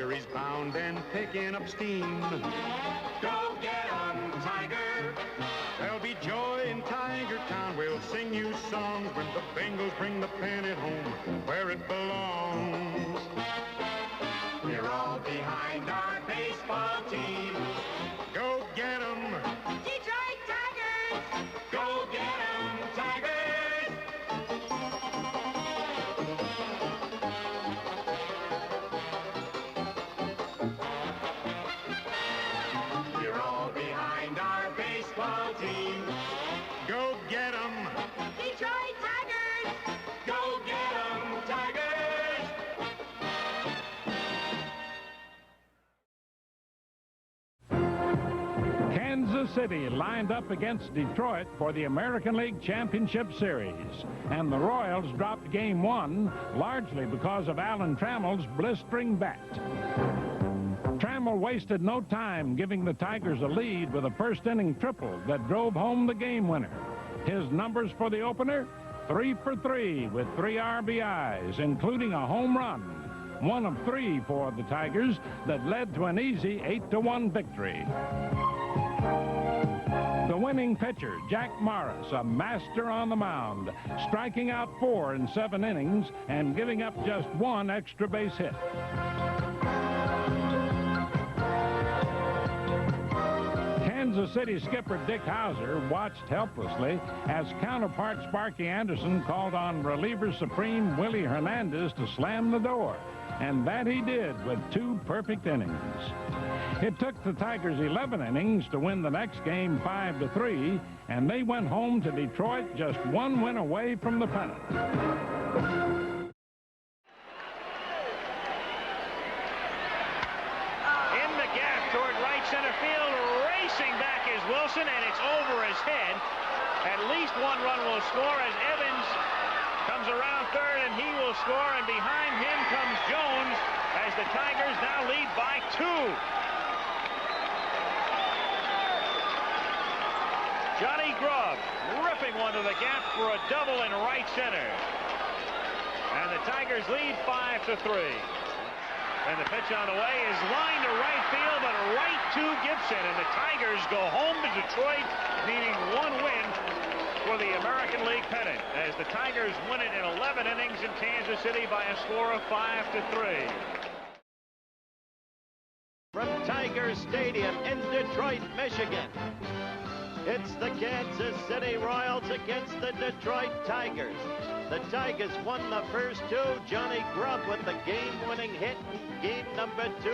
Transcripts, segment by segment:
series bound and picking up steam. Go get 'em, Tiger. There'll be joy in Tiger Town. We'll sing you songs when the Bengals bring the pennant home where it belongs. We're all behind our baseball team. Go get 'em, Detroit Tigers. Go get 'em, Tigers. We're all behind our baseball team. Go get 'em, Detroit Tigers. Go get 'em, Tigers. Kansas City lined up against Detroit for the American League Championship Series, and the Royals dropped Game 1 largely because of Alan Trammell's blistering bat. Trammell wasted no time giving the Tigers a lead with a first-inning triple that drove home the game winner. His numbers for the opener, 3 for 3 with 3 RBIs, including a home run, 1 of 3 for the Tigers that led to an easy 8-1 victory. The winning pitcher, Jack Morris, a master on the mound, striking out 4 in 7 innings and giving up just 1 extra base hit. Kansas City skipper Dick Howser watched helplessly as counterpart Sparky Anderson called on reliever supreme Willie Hernandez to slam the door, and that he did with 2 perfect innings. It took the Tigers 11 innings to win the next game 5-3, and they went home to Detroit just 1 win away from the pennant. In the gap toward right center field, racing back is Wilson, and it's over his head. At least 1 run will score as Evans comes around third, and he will score, and behind him comes Jones as the Tigers now lead by 2. Johnny Grubb ripping one to the gap for a double in right center. And the Tigers lead 5-3. And the pitch on the way is lined to right field, but right to Gibson. And the Tigers go home to Detroit, needing 1 win for the American League pennant, as the Tigers win it in 11 innings in Kansas City by a score of 5-3. From Tiger Stadium in Detroit, Michigan, it's the Kansas City Royals against the Detroit Tigers. The Tigers won the first 2. Johnny Grubb with the game-winning hit in game number 2.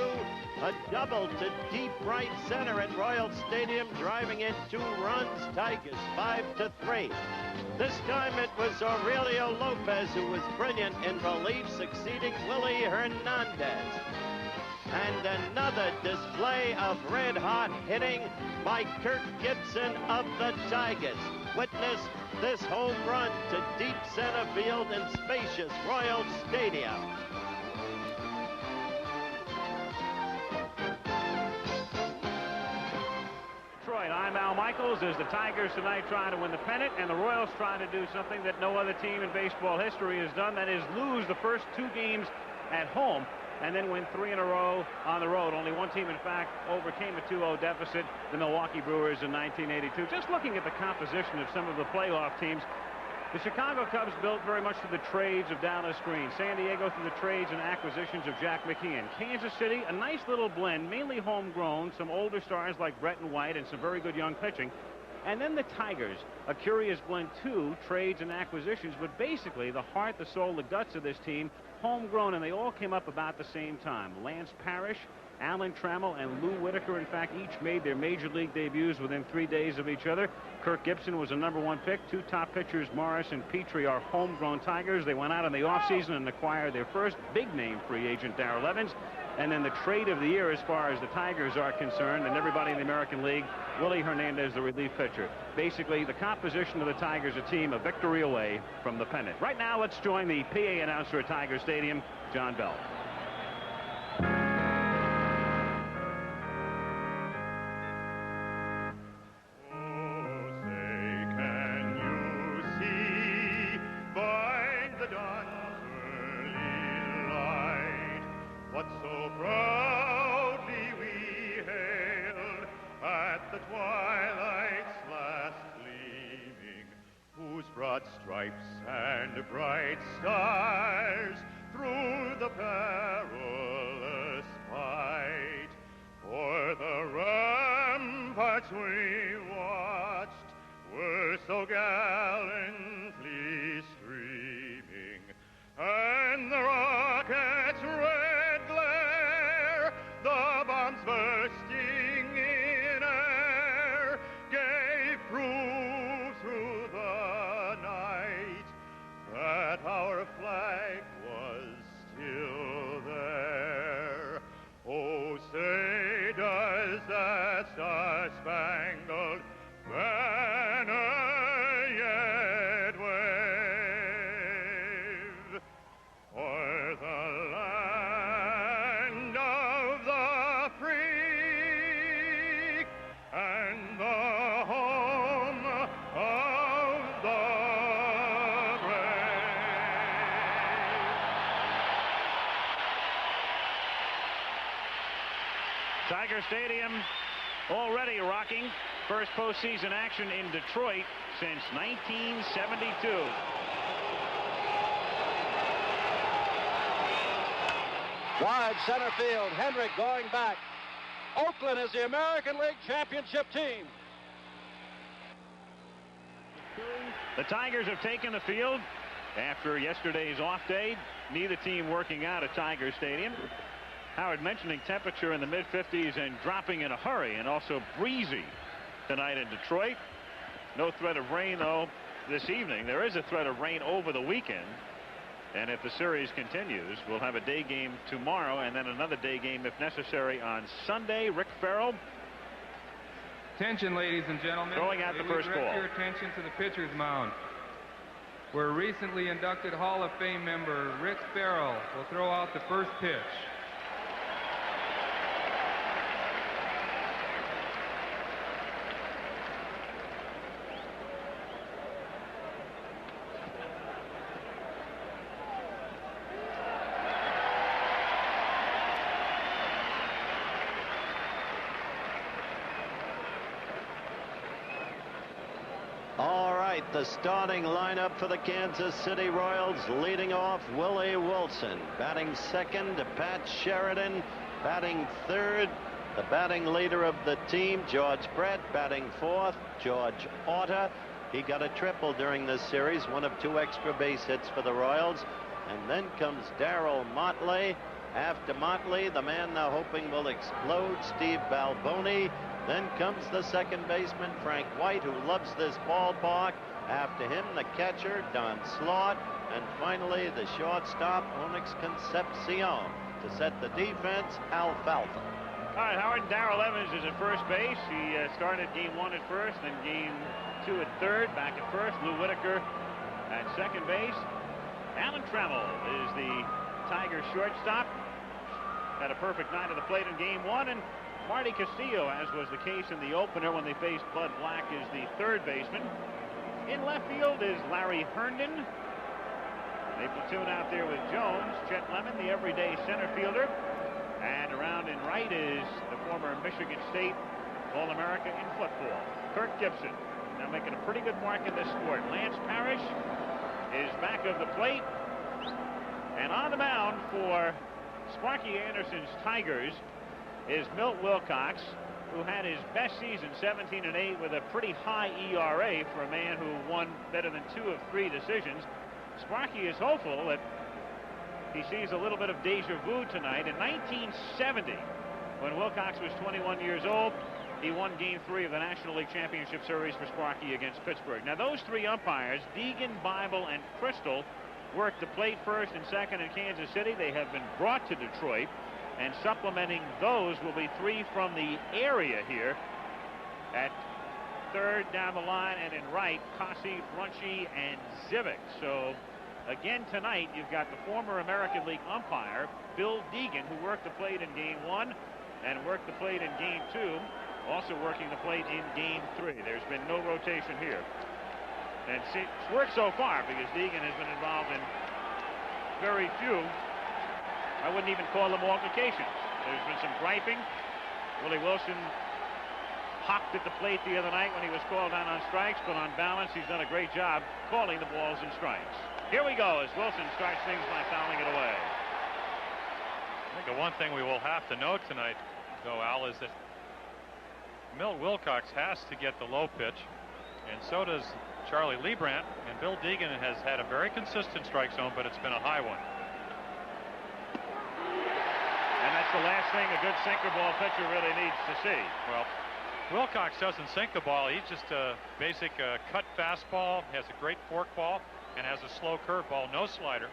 A double to deep right center at Royal Stadium, driving in 2 runs. Tigers 5-3. This time it was Aurelio Lopez who was brilliant in relief, succeeding Willie Hernandez. And another display of red-hot hitting by Kirk Gibson of the Tigers. Witness this home run to deep center field in spacious Royal Stadium. Detroit, I'm Al Michaels. As the Tigers tonight trying to win the pennant, and the Royals trying to do something that no other team in baseball history has done, that is lose the first 2 games at home and then win 3 in a row on the road. Only one team, in fact, overcame a 2-0 deficit, the Milwaukee Brewers in 1982. Just looking at the composition of some of the playoff teams, the Chicago Cubs built very much through the trades of Dallas Green. San Diego through the trades and acquisitions of Jack McKeon. Kansas City, a nice little blend, mainly homegrown, some older stars like Brett and White, and some very good young pitching. And then the Tigers, a curious blend too, trades and acquisitions, but basically the heart, the soul, the guts of this team, homegrown, and they all came up about the same time. Lance Parrish, Alan Trammell, and Lou Whitaker, in fact, each made their major league debuts within 3 days of each other. Kirk Gibson was a #1 pick. 2 top pitchers, Morris and Petrie, are homegrown Tigers. They went out in the offseason and acquired their first big-name free agent, Darrell Evans. And then the trade of the year, as far as the Tigers are concerned, and everybody in the American League, Willie Hernandez, the relief pitcher. Basically, the composition of the Tigers, a team a victory away from the pennant. Right now, let's join the PA announcer at Tiger Stadium, John Bell. What so bright? twilight's last gleaming, whose broad stripes and bright stars through the perilous fight for the ramparts we watched were so gallantly streaming, and the rockets' red glare, the bombs bursting in air, gave proof through the night that our flag was still there. Oh, say does that star-spangled banner yet wave o'er the land of the free and the home of the brave? Tiger Stadium already rocking. First postseason action in Detroit since 1972. Wide center field. Hendrick going back. Oakland is the American League Championship team. The Tigers have taken the field after yesterday's off day. Neither team working out at Tiger Stadium. Howard mentioning temperature in the mid-50s and dropping in a hurry, and also breezy tonight in Detroit. No threat of rain, though, this evening. There is a threat of rain over the weekend. And if the series continues, we'll have a day game tomorrow and then another day game, if necessary, on Sunday. Rick Farrell. Attention, ladies and gentlemen. Throwing out the first ball. Direct your attention to the pitcher's mound, where recently inducted Hall of Fame member Rick Farrell will throw out the first pitch. The starting lineup for the Kansas City Royals, leading off Willie Wilson, batting second Pat Sheridan, batting third the batting leader of the team George Brett, batting fourth George Orta. He got a triple during this series, one of 2 extra base hits for the Royals. And then comes Darryl Motley. After Motley, the man they're hoping will explode, Steve Balboni. Then comes the second baseman, Frank White, who loves this ballpark. After him, the catcher, Don Slaught. And finally, the shortstop, Onyx Concepcion. To set the defense, Alfalfa. All right, Howard. Darrell Evans is at first base. He started game 1 at first, then game 2 at third, back at first. Lou Whitaker at second base. Alan Trammell is the Tigers shortstop. Had a perfect night at the plate in game 1. And Marty Castillo, as was the case in the opener when they faced Bud Black, is the third baseman. In left field is Larry Herndon. They platoon out there with Jones. Chet Lemon, the everyday center fielder. And around in right is the former Michigan State All-America in football, Kirk Gibson. Now making a pretty good mark in this sport. Lance Parrish is back of the plate. And on the mound for Sparky Anderson's Tigers is Milt Wilcox, who had his best season, 17-8, with a pretty high ERA for a man who won better than 2 of 3 decisions. Sparky is hopeful that he sees a little bit of deja vu tonight. In 1970, when Wilcox was 21 years old, he won game 3 of the National League Championship Series for Sparky against Pittsburgh. Now, those 3 umpires, Deegan, Bible, and Crystal, worked the plate first and second in Kansas City. They have been brought to Detroit. And supplementing those will be 3 from the area here. At third down the line and in right, Cossey, Brunchy, and Zivik. So again tonight, you've got the former American League umpire, Bill Deegan, who worked the plate in game 1 and worked the plate in game 2, also working the plate in game 3. There's been no rotation here. And it's worked so far because Deegan has been involved in very few. I wouldn't even call them altercations. There's been some griping. Willie Wilson hopped at the plate the other night when he was called down on strikes, but on balance, he's done a great job calling the balls and strikes. Here we go as Wilson starts things by fouling it away. I think the one thing we will have to note tonight, though, Al, is that Milt Wilcox has to get the low pitch, and so does Charlie Liebrandt, and Bill Deegan has had a very consistent strike zone, but it's been a high one. And that's the last thing a good sinker ball pitcher really needs to see. Well, Wilcox doesn't sink the ball. He's just a basic cut fastball, has a great forkball, and has a slow curveball, no slider.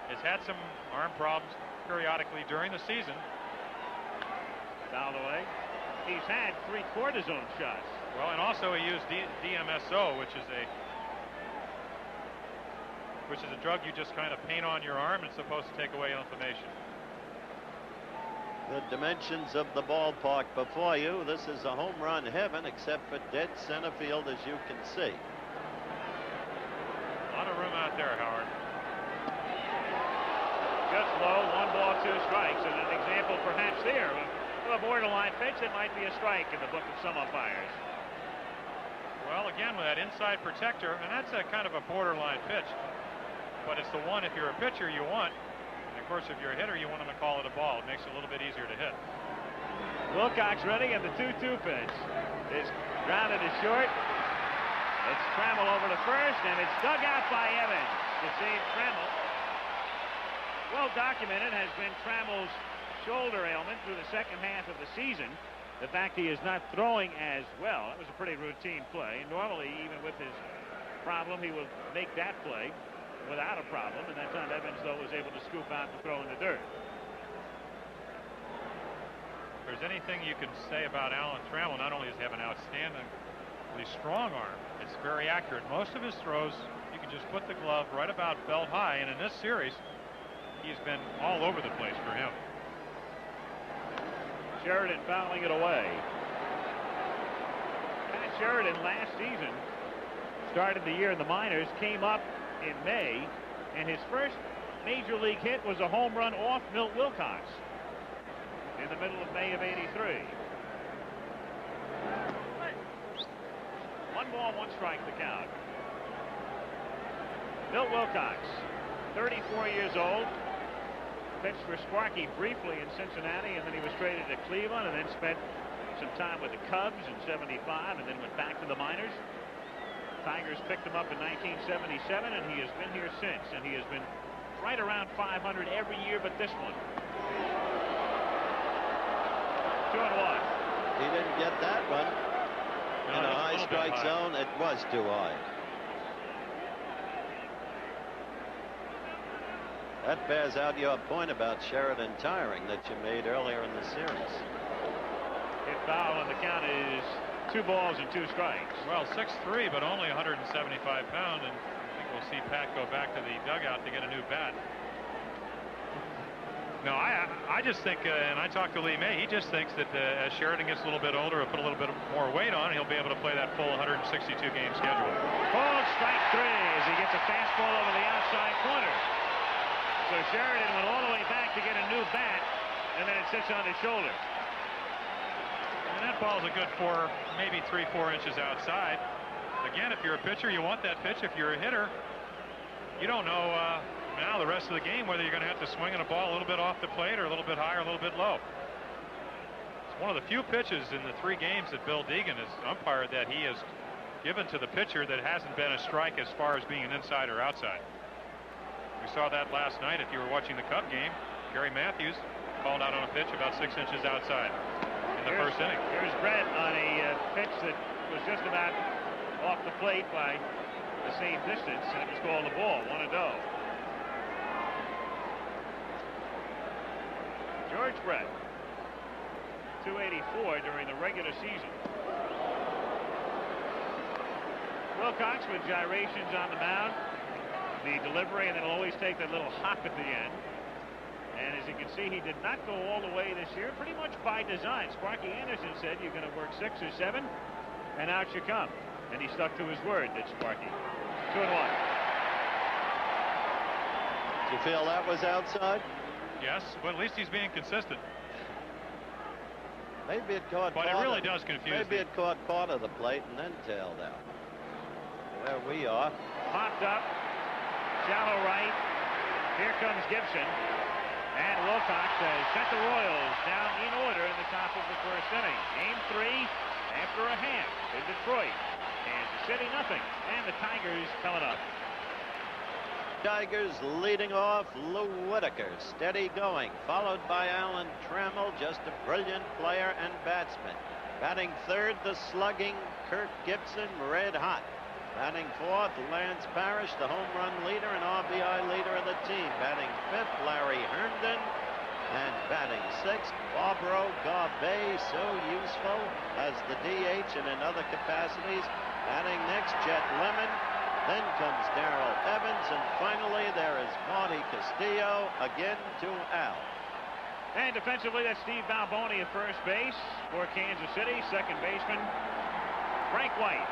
Has had some arm problems periodically during the season. Fouled away. He's had 3 cortisone shots. Well, and also he used DMSO, which is a drug you just kind of paint on your arm. It's supposed to take away inflammation. The dimensions of the ballpark before you. This is a home run heaven, except for dead center field, as you can see. A lot of room out there, Howard. Just low, 1 ball, 2 strikes, and an example perhaps there of a borderline pitch that might be a strike in the book of some umpires. Well, again, with that inside protector, and that's a kind of a borderline pitch, but it's the one, if you're a pitcher, you want. And of course, if you're a hitter, you want them to call it a ball. It makes it a little bit easier to hit. Wilcox ready, and the 2-2 pitch is grounded to short. It's Trammell over to first, and it's dug out by Evans to save Trammell. Well documented has been Trammell's shoulder ailment through the second half of the season. The fact he is not throwing as well. That was a pretty routine play. Normally, even with his problem, he will make that play without a problem, and that time Evans, though, was able to scoop out and throw in the dirt. If there's anything you can say about Alan Trammell, not only does he have an outstandingly strong arm, it's very accurate. Most of his throws, you can just put the glove right about belt high, and in this series, he's been all over the place for him. Sheridan fouling it away. Pat Sheridan last season started the year in the minors, came up in May, and his first major league hit was a home run off Milt Wilcox in the middle of May of '83. 1 ball, 1 strike the count. Milt Wilcox, 34 years old. Pitched for Sparky briefly in Cincinnati, and then he was traded to Cleveland, and then spent some time with the Cubs in '75, and then went back to the minors. Tigers picked him up in 1977, and he has been here since, and he has been right around 500 every year but this one. 2-1. He didn't get that one. No, in a high strike zone. It was too high. That bears out your point about Sheridan tiring that you made earlier in the series. Hit foul, and the count is 2 balls and 2 strikes. Well, 6'3", but only 175 pounds, and I think we'll see Pat go back to the dugout to get a new bat. No, I just think, and I talked to Lee May, he just thinks that as Sheridan gets a little bit older, he'll put a little bit more weight on, he'll be able to play that full 162 game schedule. Called strike 3 as he gets a fastball over the outside corner. So Sheridan went all the way back to get a new bat, and then it sits on his shoulder. And that ball's a good 4, maybe 3-4 inches outside. Again, if you're a pitcher, you want that pitch. If you're a hitter, you don't know now the rest of the game whether you're going to have to swing at a ball a little bit off the plate or a little bit high or a little bit low. It's one of the few pitches in the 3 games that Bill Deegan has umpired that he has given to the pitcher that hasn't been a strike as far as being an inside or outside. We saw that last night. If you were watching the Cub game, Gary Matthews called out on a pitch about 6 inches outside in the first inning. Here's Brett on a pitch that was just about off the plate by the same distance, and it was called a ball. 1-0. George Brett, 284 during the regular season. Wilcox with gyrations on the mound. The delivery, and then he'll always take that little hop at the end. And as you can see, he did not go all the way this year, pretty much by design. Sparky Anderson said you're going to work 6 or 7, and out you come. And he stuck to his word, did Sparky. 2-1. Do you feel that was outside? Yes, but at least he's being consistent. Maybe it caught. But it really does confuse Maybe me. it caught part of the plate and then tailed out. Where we are. Popped up. Shallow right. Here comes Gibson. And Wilcox has sent the Royals down in order in the top of the first inning. Game 3 after a half in Detroit. Kansas City nothing. And the Tigers coming up. Tigers leading off. Lou Whitaker steady going, followed by Alan Trammell, just a brilliant player and batsman. Batting third, the slugging Kirk Gibson, red hot. Batting fourth, Lance Parrish, the home run leader and RBI leader of the team. Batting fifth, Larry Herndon. And batting sixth, Barbaro Garbe, so useful as the DH and in other capacities. Batting next, Jet Lemon. Then comes Darrell Evans. And finally, there is Marty Castillo again to Al. And defensively, that's Steve Balboni at first base for Kansas City. Second baseman, Frank White.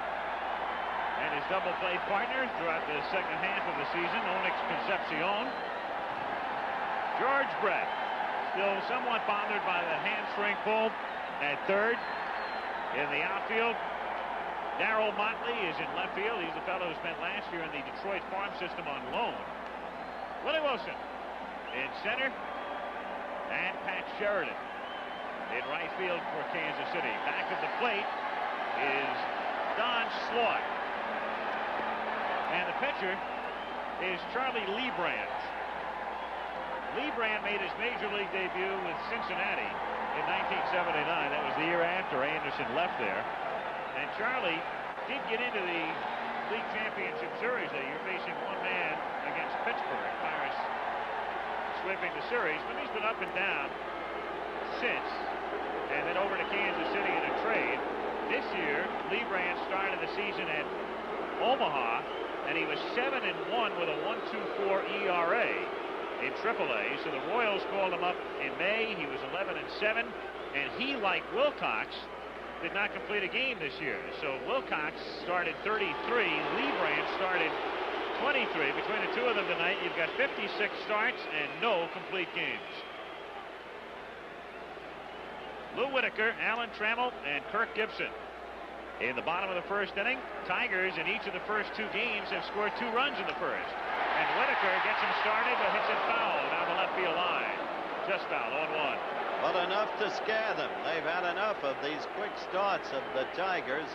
And his double play partner throughout the second half of the season, Onyx Concepcion. George Brett, still somewhat bothered by the hamstring pull at third. In the outfield, Darrell Motley is in left field. He's the fellow who spent last year in the Detroit farm system on loan. Willie Wilson in center. And Pat Sheridan in right field for Kansas City. Back at the plate is Don Slaught. And the pitcher is Charlie Liebrandt. Liebrandt made his major league debut with Cincinnati in 1979. That was the year after Anderson left there. And Charlie did get into the league championship series that year, facing one man against Pittsburgh. Pirates sweeping the series, but he's been up and down since. And then over to Kansas City in a trade. This year, Liebrandt started the season at Omaha, and he was 7-1 with a 1.24 ERA in AAA. So the Royals called him up in May. He was 11-7, and he, like Wilcox, did not complete a game this year. So Wilcox started 33. Liebrandt started 23. Between the two of them tonight, you've got 56 starts and no complete games. Lou Whitaker, Alan Trammell, and Kirk Gibson. In the bottom of the first inning, Tigers in each of the first 2 games have scored 2 runs in the first. And Whitaker gets him started, but hits it foul down the left field line. Just foul, 0-1. But enough to scare them. They've had enough of these quick starts of the Tigers.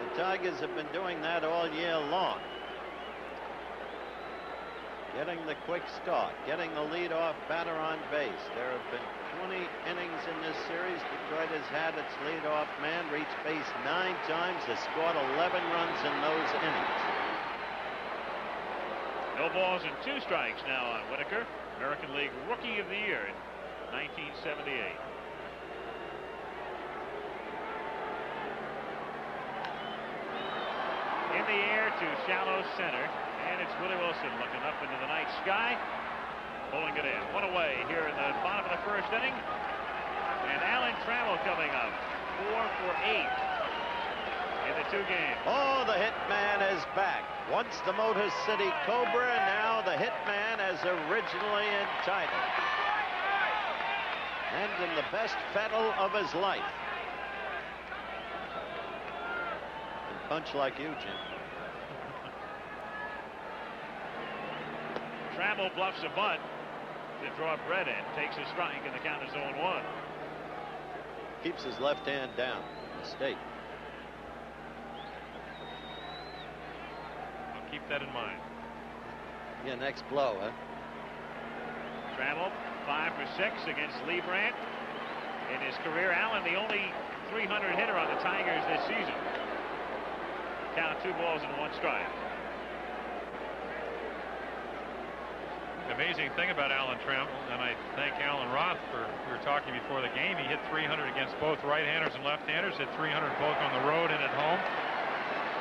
The Tigers have been doing that all year long. Getting the quick start, getting the leadoff batter on base. There have been 20 innings in this series. Detroit has had its leadoff man reach base 9 times. Has scored 11 runs in those innings. No balls and 2 strikes now on Whitaker. American League Rookie of the Year in 1978. In the air to shallow center. And it's Willie Wilson looking up into the night sky, pulling it in. 1 away here in the bottom of the first inning. And Alan Trammell coming up. 4 for 8 in the 2 games. Oh, the Hitman is back. Once the Motor City Cobra, now the Hitman as originally entitled. And in the best fettle of his life. And punch like you, Jim. Trammell bluffs a bunt to draw Brett in. Takes a strike, and the count is 0-1. Keeps his left hand down. Mistake. I'll keep that in mind. Yeah, next blow, huh? Trammell 5 for 6 against Liebrandt in his career. Allen, the only 300 hitter on the Tigers this season. Count 2 balls and 1 strike. The amazing thing about Alan Trammell, and I thank Alan Roth for, we were talking before the game, he hit 300 against both right-handers and left-handers, hit 300 both on the road and at home.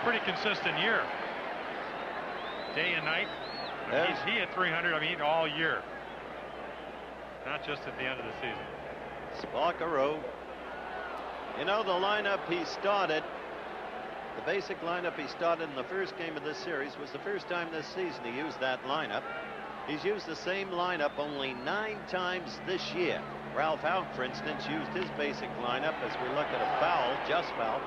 Pretty consistent year. Day and night. I mean, he hit 300, I mean, all year. Not just at the end of the season. Sparky. You know, the lineup he started, the basic lineup he started in the first game of this series was the first time this season he used that lineup. He's used the same lineup only 9 times this year. Ralph Houk, for instance, used his basic lineup, as we look at a foul, just foul,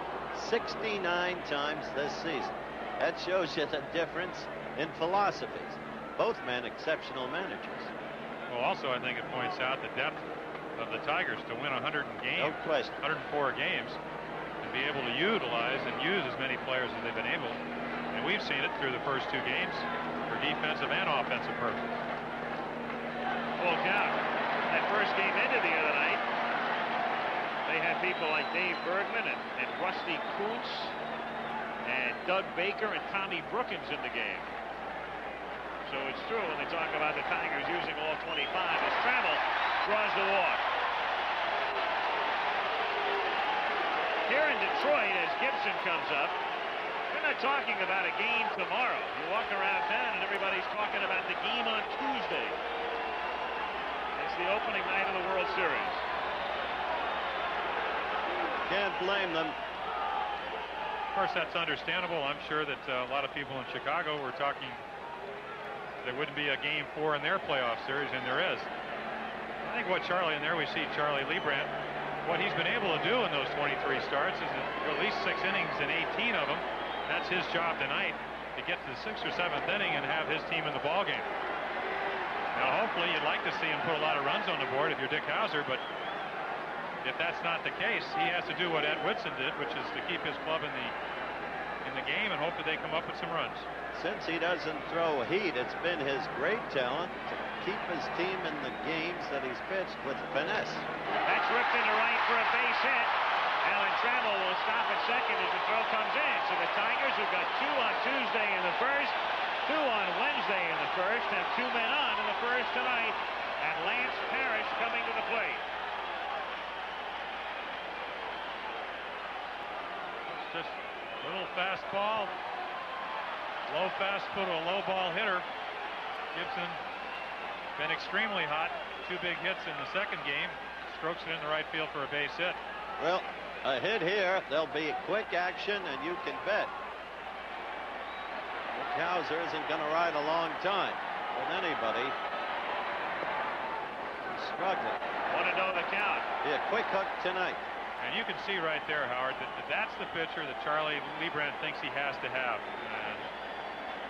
69 times this season. That shows you the difference in philosophies. Both men exceptional managers. Well, also, I think it points out the depth of the Tigers to win 100 games, No question. 104 games, and be able to utilize and use as many players as they've been able. And we've seen it through the first 2 games for defensive and offensive purposes. Full count. That first game ended the other night. They had people like Dave Bergman and Rusty Kuntz and Doug Baker and Tommy Brookins in the game. So it's true when they talk about the Tigers using all 25 as Trammell draws the walk. Here in Detroit, as Gibson comes up, we're not talking about a game tomorrow. You walk around town and everybody's talking about the game on Tuesday. It's the opening night of the World Series. Can't blame them. Of course, that's understandable. I'm sure that a lot of people in Chicago were talking there wouldn't be a game 4 in their playoff series, and there is. I think what Charlie, and there we see Charlie Liebrandt, what he's been able to do in those 23 starts is at least 6 innings and 18 of them. That's his job tonight, to get to the 6th or 7th inning and have his team in the ballgame. Now, hopefully, you'd like to see him put a lot of runs on the board if you're Dick Howser, but if that's not the case, he has to do what Ed Whitson did, which is to keep his club in the game and hope that they come up with some runs. Since he doesn't throw heat, it's been his great talent to keep his team in the games that he's pitched with finesse. That's ripped into right for a base hit. Alan Trammell will stop at second as the throw comes in. So the Tigers, who've got 2 on Tuesday in the first, 2 on Wednesday in the first, have 2 men on in the first tonight. And Lance Parrish coming to the plate. It's just a little fastball. Low fastball to a low ball hitter. Gibson been extremely hot. 2 big hits in the second game. Strokes it in the right field for a base hit. Well, a hit here, there'll be quick action, and you can bet Howser isn't going to ride a long time with anybody. He's struggling. Want to know the count. Be a quick hook tonight. And you can see right there, Howard, that that's the pitcher that Charlie Liebrandt thinks he has to have. And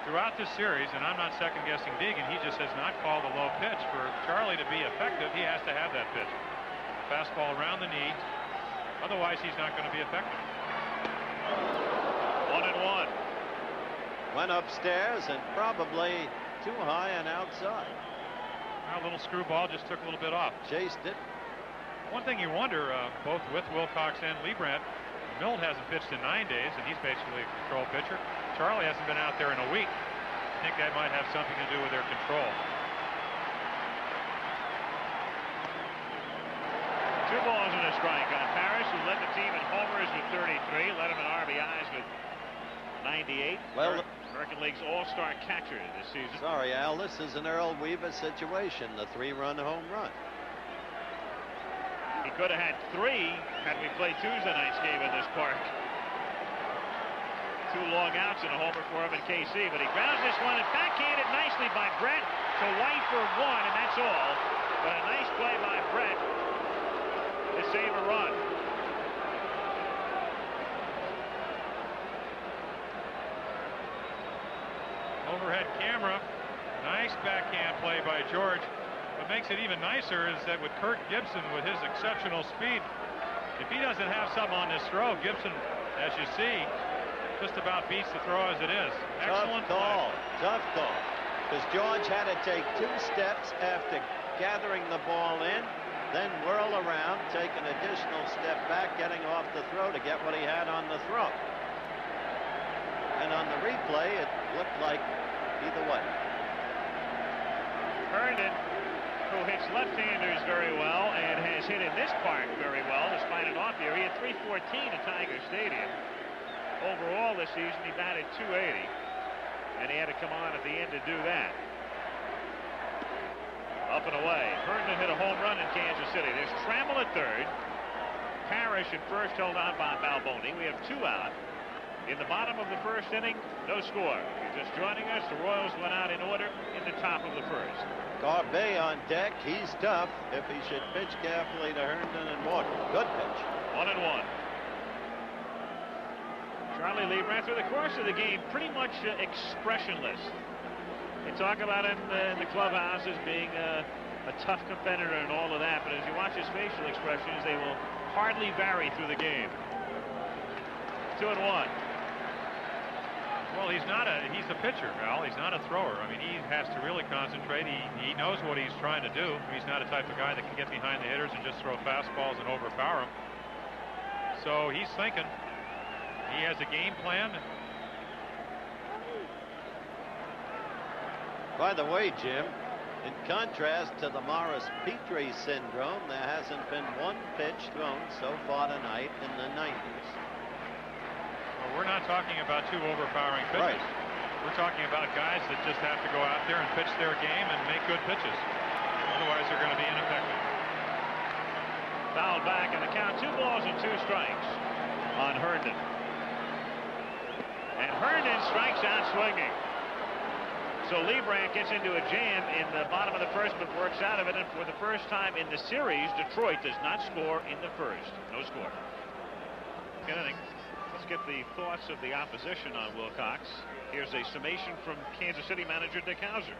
throughout this series, and I'm not second-guessing Deegan, he just has not called a low pitch. For Charlie to be effective, he has to have that pitch. Fastball around the knee. Otherwise, he's not going to be effective. 1-1. Went upstairs and probably too high and outside. Now, a little screwball just took a little bit off. Chased it. One thing you wonder, both with Wilcox and Liebrandt, Milt hasn't pitched in 9 days, and he's basically a control pitcher. Charlie hasn't been out there in a week. I think that might have something to do with their control. 2 balls and a strike on Parrish, who led the team in homers with 33, led him in RBIs with 98. Well, American League's all-star catcher this season. Sorry, Al, this is an Earl Weaver situation, the 3-run home run. He could have had 3 had we played Tuesday night's game in this park. 2 long outs and a homer for him in KC, but he grounds this one and backhanded nicely by Brett to White for 1, and that's all. But a nice play by Brett to save a run. Overhead camera. Nice backhand play by George. What makes it even nicer is that with Kirk Gibson, with his exceptional speed, if he doesn't have something on this throw, Gibson, as you see, just about beats the throw as it is. Excellent call. Tough call. Because George had to take 2 steps after gathering the ball in, then whirl around, take an additional step back, getting off the throw to get what he had on the throw. And on the replay, it looked like either way. Herndon, who hits left-handers very well and has hit in this park very well despite an off year. He had 314 at Tiger Stadium. Overall this season, he batted .280, and he had to come on at the end to do that. Up and away. Herndon hit a home run in Kansas City. There's Trammell at third. Parrish at first, held on by Balboni. We have 2 out. In the bottom of the first inning, no score. If you're just joining us, the Royals went out in order in the top of the first. Garbe on deck. He's tough. If he should pitch carefully to Herndon and Morton. Good pitch. 1-1. Charlie Liebrandt, through the course of the game, pretty much expressionless. They talk about him in the clubhouse as being a tough competitor and all of that, but as you watch his facial expressions, they will hardly vary through the game. 2-1. Well, he's a pitcher, Al. He's not a thrower. I mean, he has to really concentrate. He knows what he's trying to do. He's not a type of guy that can get behind the hitters and just throw fastballs and overpower them. So he's thinking. He has a game plan. By the way, Jim, in contrast to the Morris-Petrie syndrome, there hasn't been one pitch thrown so far tonight in the 90s. Well, we're not talking about two overpowering pitches. Right. We're talking about guys that just have to go out there and pitch their game and make good pitches. Otherwise, they're going to be ineffective. Fouled back in the count. 2 balls and 2 strikes on Herndon. And Herndon strikes out swinging. So Liebrandt gets into a jam in the bottom of the first, but works out of it. And for the first time in the series, Detroit does not score in the first. No score. Good inning. Let's get the thoughts of the opposition on Wilcox. Here's a summation from Kansas City manager Dick Howser.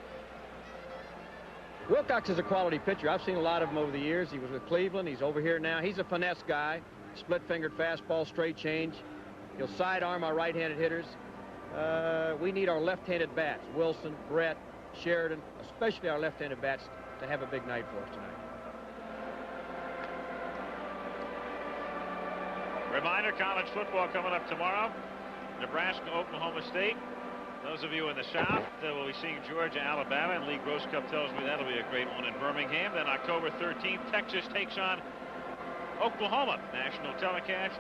Wilcox is a quality pitcher. I've seen a lot of him over the years. He was with Cleveland. He's over here now. He's a finesse guy. Split-fingered fastball, straight change. He'll sidearm our right-handed hitters. We need our left-handed bats, Wilson, Brett, Sheridan, especially our left-handed bats, to have a big night for us tonight. Reminder, college football coming up tomorrow. Nebraska, Oklahoma State. Those of you in the South will be seeing Georgia, Alabama, and Lee Grosscup tells me that'll be a great one in Birmingham. Then October 13th, Texas takes on Oklahoma. National telecast.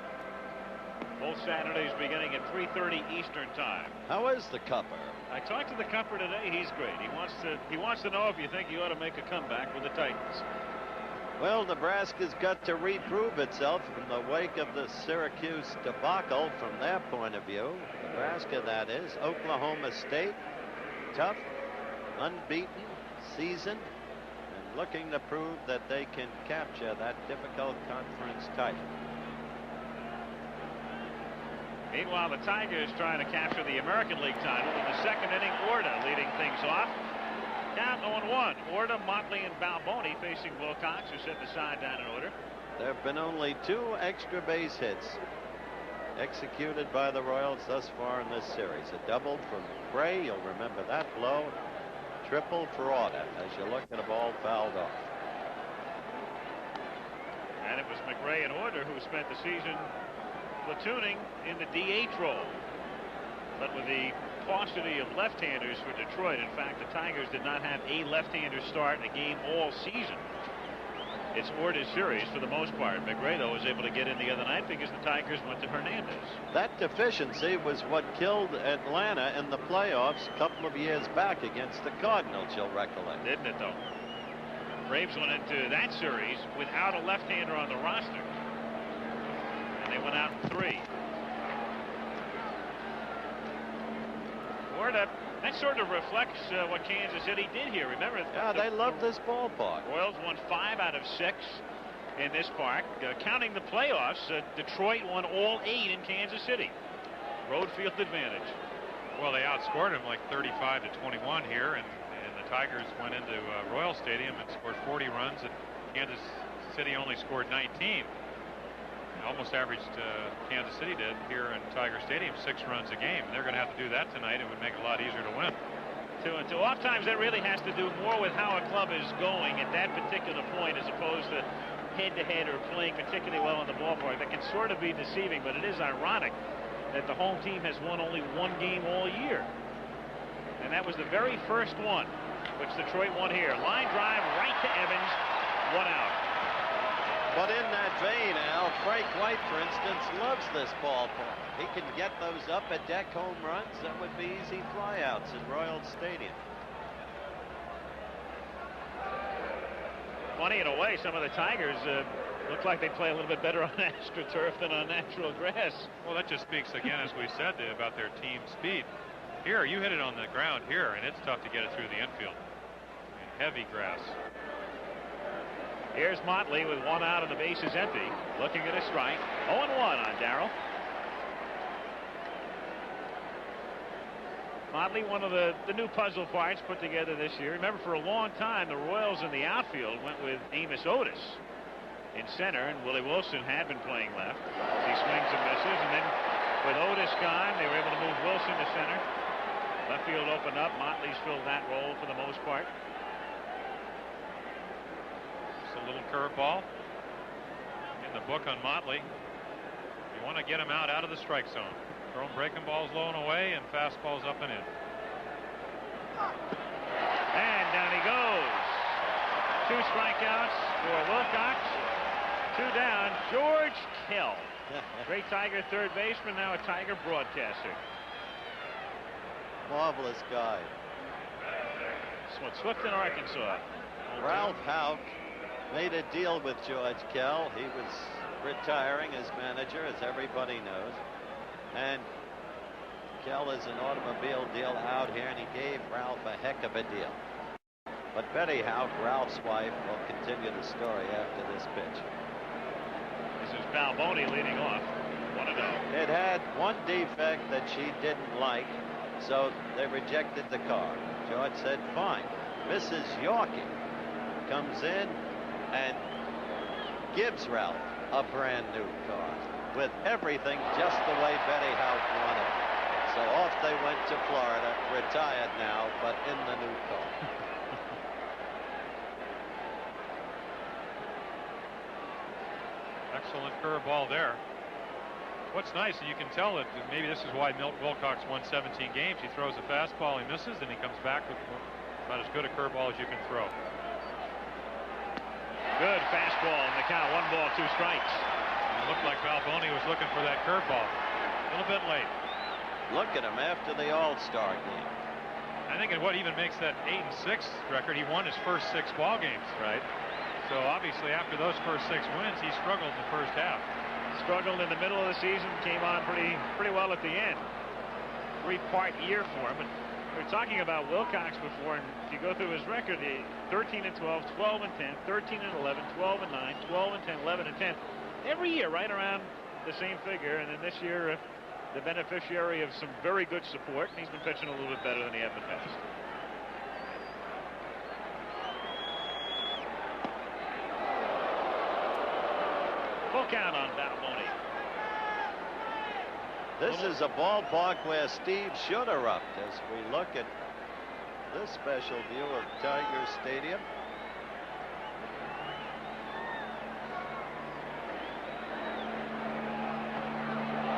Both Saturdays beginning at 3:30 Eastern time. How is the Cupper? I talked to the Cupper today. He's great. He wants to know if you think you ought to make a comeback with the Titans. Well, Nebraska's got to reprove itself in the wake of the Syracuse debacle from their point of view. Nebraska, that is. Oklahoma State, tough, unbeaten, seasoned, and looking to prove that they can capture that difficult conference title. Meanwhile, the Tigers trying to capture the American League title in the second inning. Orta leading things off. Count 0-1. Orta, Motley, and Balboni facing Wilcox, who set the side down in order. There have been only 2 extra base hits executed by the Royals thus far in this series. A double from Gray, you'll remember that blow. Triple for Orta as you look at a ball fouled off. And it was McRae and Orta who spent the season platooning in the DH role. But with the paucity of left-handers for Detroit, in fact, the Tigers did not have a left-hander start in a game all season. It's Orta's series for the most part. McRae, though, was able to get in the other night because the Tigers went to Hernandez. That deficiency was what killed Atlanta in the playoffs a couple of years back against the Cardinals, you'll recollect. Didn't it, though? Braves went into that series without a left-hander on the roster. And they went out in 3. Orta, that sort of reflects what Kansas City did here. Remember, yeah, they love this ballpark. Royals won 5 out of 6 in this park. Counting the playoffs, Detroit won all 8 in Kansas City. Road field advantage. Well, they outscored them like 35-21 here, and the Tigers went into Royal Stadium and scored 40 runs, and Kansas City only scored 19. Almost averaged Kansas City did here in Tiger Stadium 6 runs a game. They're going to have to do that tonight. It would make it a lot easier to win. 2-2. Oftentimes that really has to do more with how a club is going at that particular point as opposed to head-to-head or playing particularly well in the ballpark. That can sort of be deceiving, but it is ironic that the home team has won only 1 game all year. And that was the very first one which Detroit won here. Line drive right to Evans. 1 out. But in that vein, Al, Frank White, for instance, loves this ballpark. He can get those up-a-deck home runs. That would be easy flyouts in Royal Stadium. Funny in a way, some of the Tigers Looks like they play a little bit better on AstroTurf than on natural grass. Well, that just speaks again, as we said, about their team speed. Here, you hit it on the ground here, and it's tough to get it through the infield. Heavy grass. Here's Motley with 1 out and the base is empty. Looking at a strike. 0-1 on Darrell. Motley, one of the new puzzle parts put together this year. Remember, for a long time, the Royals in the outfield went with Amos Otis in center, and Willie Wilson had been playing left. He swings and misses, and then with Otis gone, they were able to move Wilson to center. Left field opened up. Motley's filled that role for the most part. Just a little curveball in the book on Motley. You want to get him out of the strike zone. Throwing breaking balls low and away, and fastballs up and in. And down he goes. 2 strikeouts for Wilcox. 2 down. George Kell. Great Tiger third baseman, now a Tiger broadcaster. Marvelous guy. Swift in Arkansas. Ralph Houck made a deal with George Kell. He was retiring as manager, as everybody knows. And Kell is an automobile deal out here, and he gave Ralph a heck of a deal. But Betty Houck, Ralph's wife, will continue the story after this pitch. This is Balboni leading off. 1-0. It had one defect that she didn't like, so they rejected the car. George said, fine. Mrs. Yorkie comes in and gives Ralph a brand new car with everything just the way Betty Houck wanted. So off they went to Florida, retired now, but in the new car. Excellent curveball there. What's nice, you can tell that maybe this is why Milt Wilcox won 17 games. He throws a fastball, he misses, and he comes back with about as good a curveball as you can throw. Good fastball in the count. 1 ball, 2 strikes. It looked like Balboni was looking for that curveball. A little bit late. Look at him after the All-Star game. I think what even makes that 8-6 record, he won his first 6 ball games. Right. So obviously after those first 6 wins, he struggled in the first half. Struggled in the middle of the season, came on pretty well at the end. 3-part year for him. And we were talking about Wilcox before, and if you go through his record, 13-12, 12-10, 13-11, 12-9, 12-10, 11-10. Every year right around the same figure, and then this year the beneficiary of some very good support, and he's been pitching a little bit better than he had in the past. Full count on Balboni. This is a ballpark where Steve should erupt as we look at this special view of Tiger Stadium.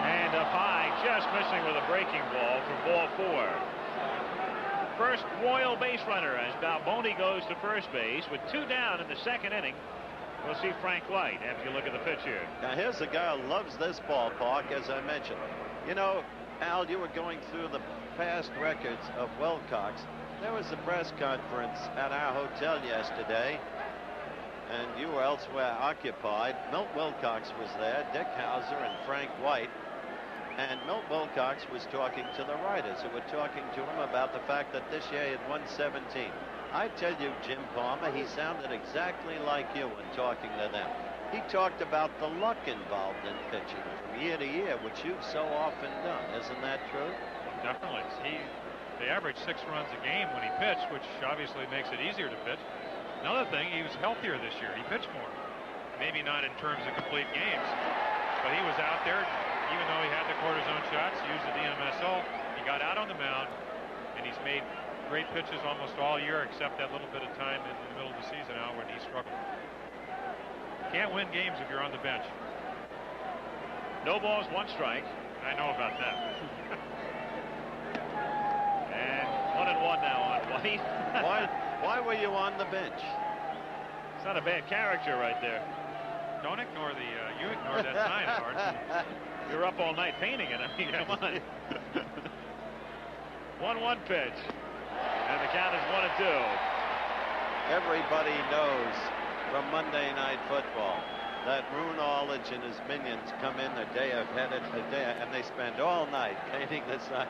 And up high, just missing with a breaking ball for ball 4. First Royal base runner as Balboni goes to first base with 2 down in the second inning. We'll see Frank White after you look at the pitch here. Now here's a guy who loves this ballpark, as I mentioned. You know, Al, you were going through the past records of Wilcox. There was a press conference at our hotel yesterday, and you were elsewhere occupied. Milt Wilcox was there, Dick Howser and Frank White. And Milt Wilcox was talking to the writers who were talking to him about the fact that this year he had won 17. I tell you, Jim Palmer, he sounded exactly like you when talking to them. He talked about the luck involved in pitching from year to year, which you've so often done. Isn't that true? Definitely. They averaged 6 runs a game when he pitched, which obviously makes it easier to pitch. Another thing, he was healthier this year. He pitched more. Maybe not in terms of complete games, but he was out there, even though he had the cortisone shots, used the DMSO. He got out on the mound, and he's made great pitches almost all year, except that little bit of time in the middle of the season now when he struggled. Can't win games if you're on the bench. No balls, 1 strike. I know about that. And 1-1 now on White. Why were you on the bench? It's not a bad character right there. Don't ignore you ignored that sign, Hart. You're up all night painting it. I mean, come on. 1-1 pitch. And the count is 1-2. Everybody knows from Monday Night Football that Roone Aldridge and his minions come in the day ahead of the day, and they spend all night painting the sign.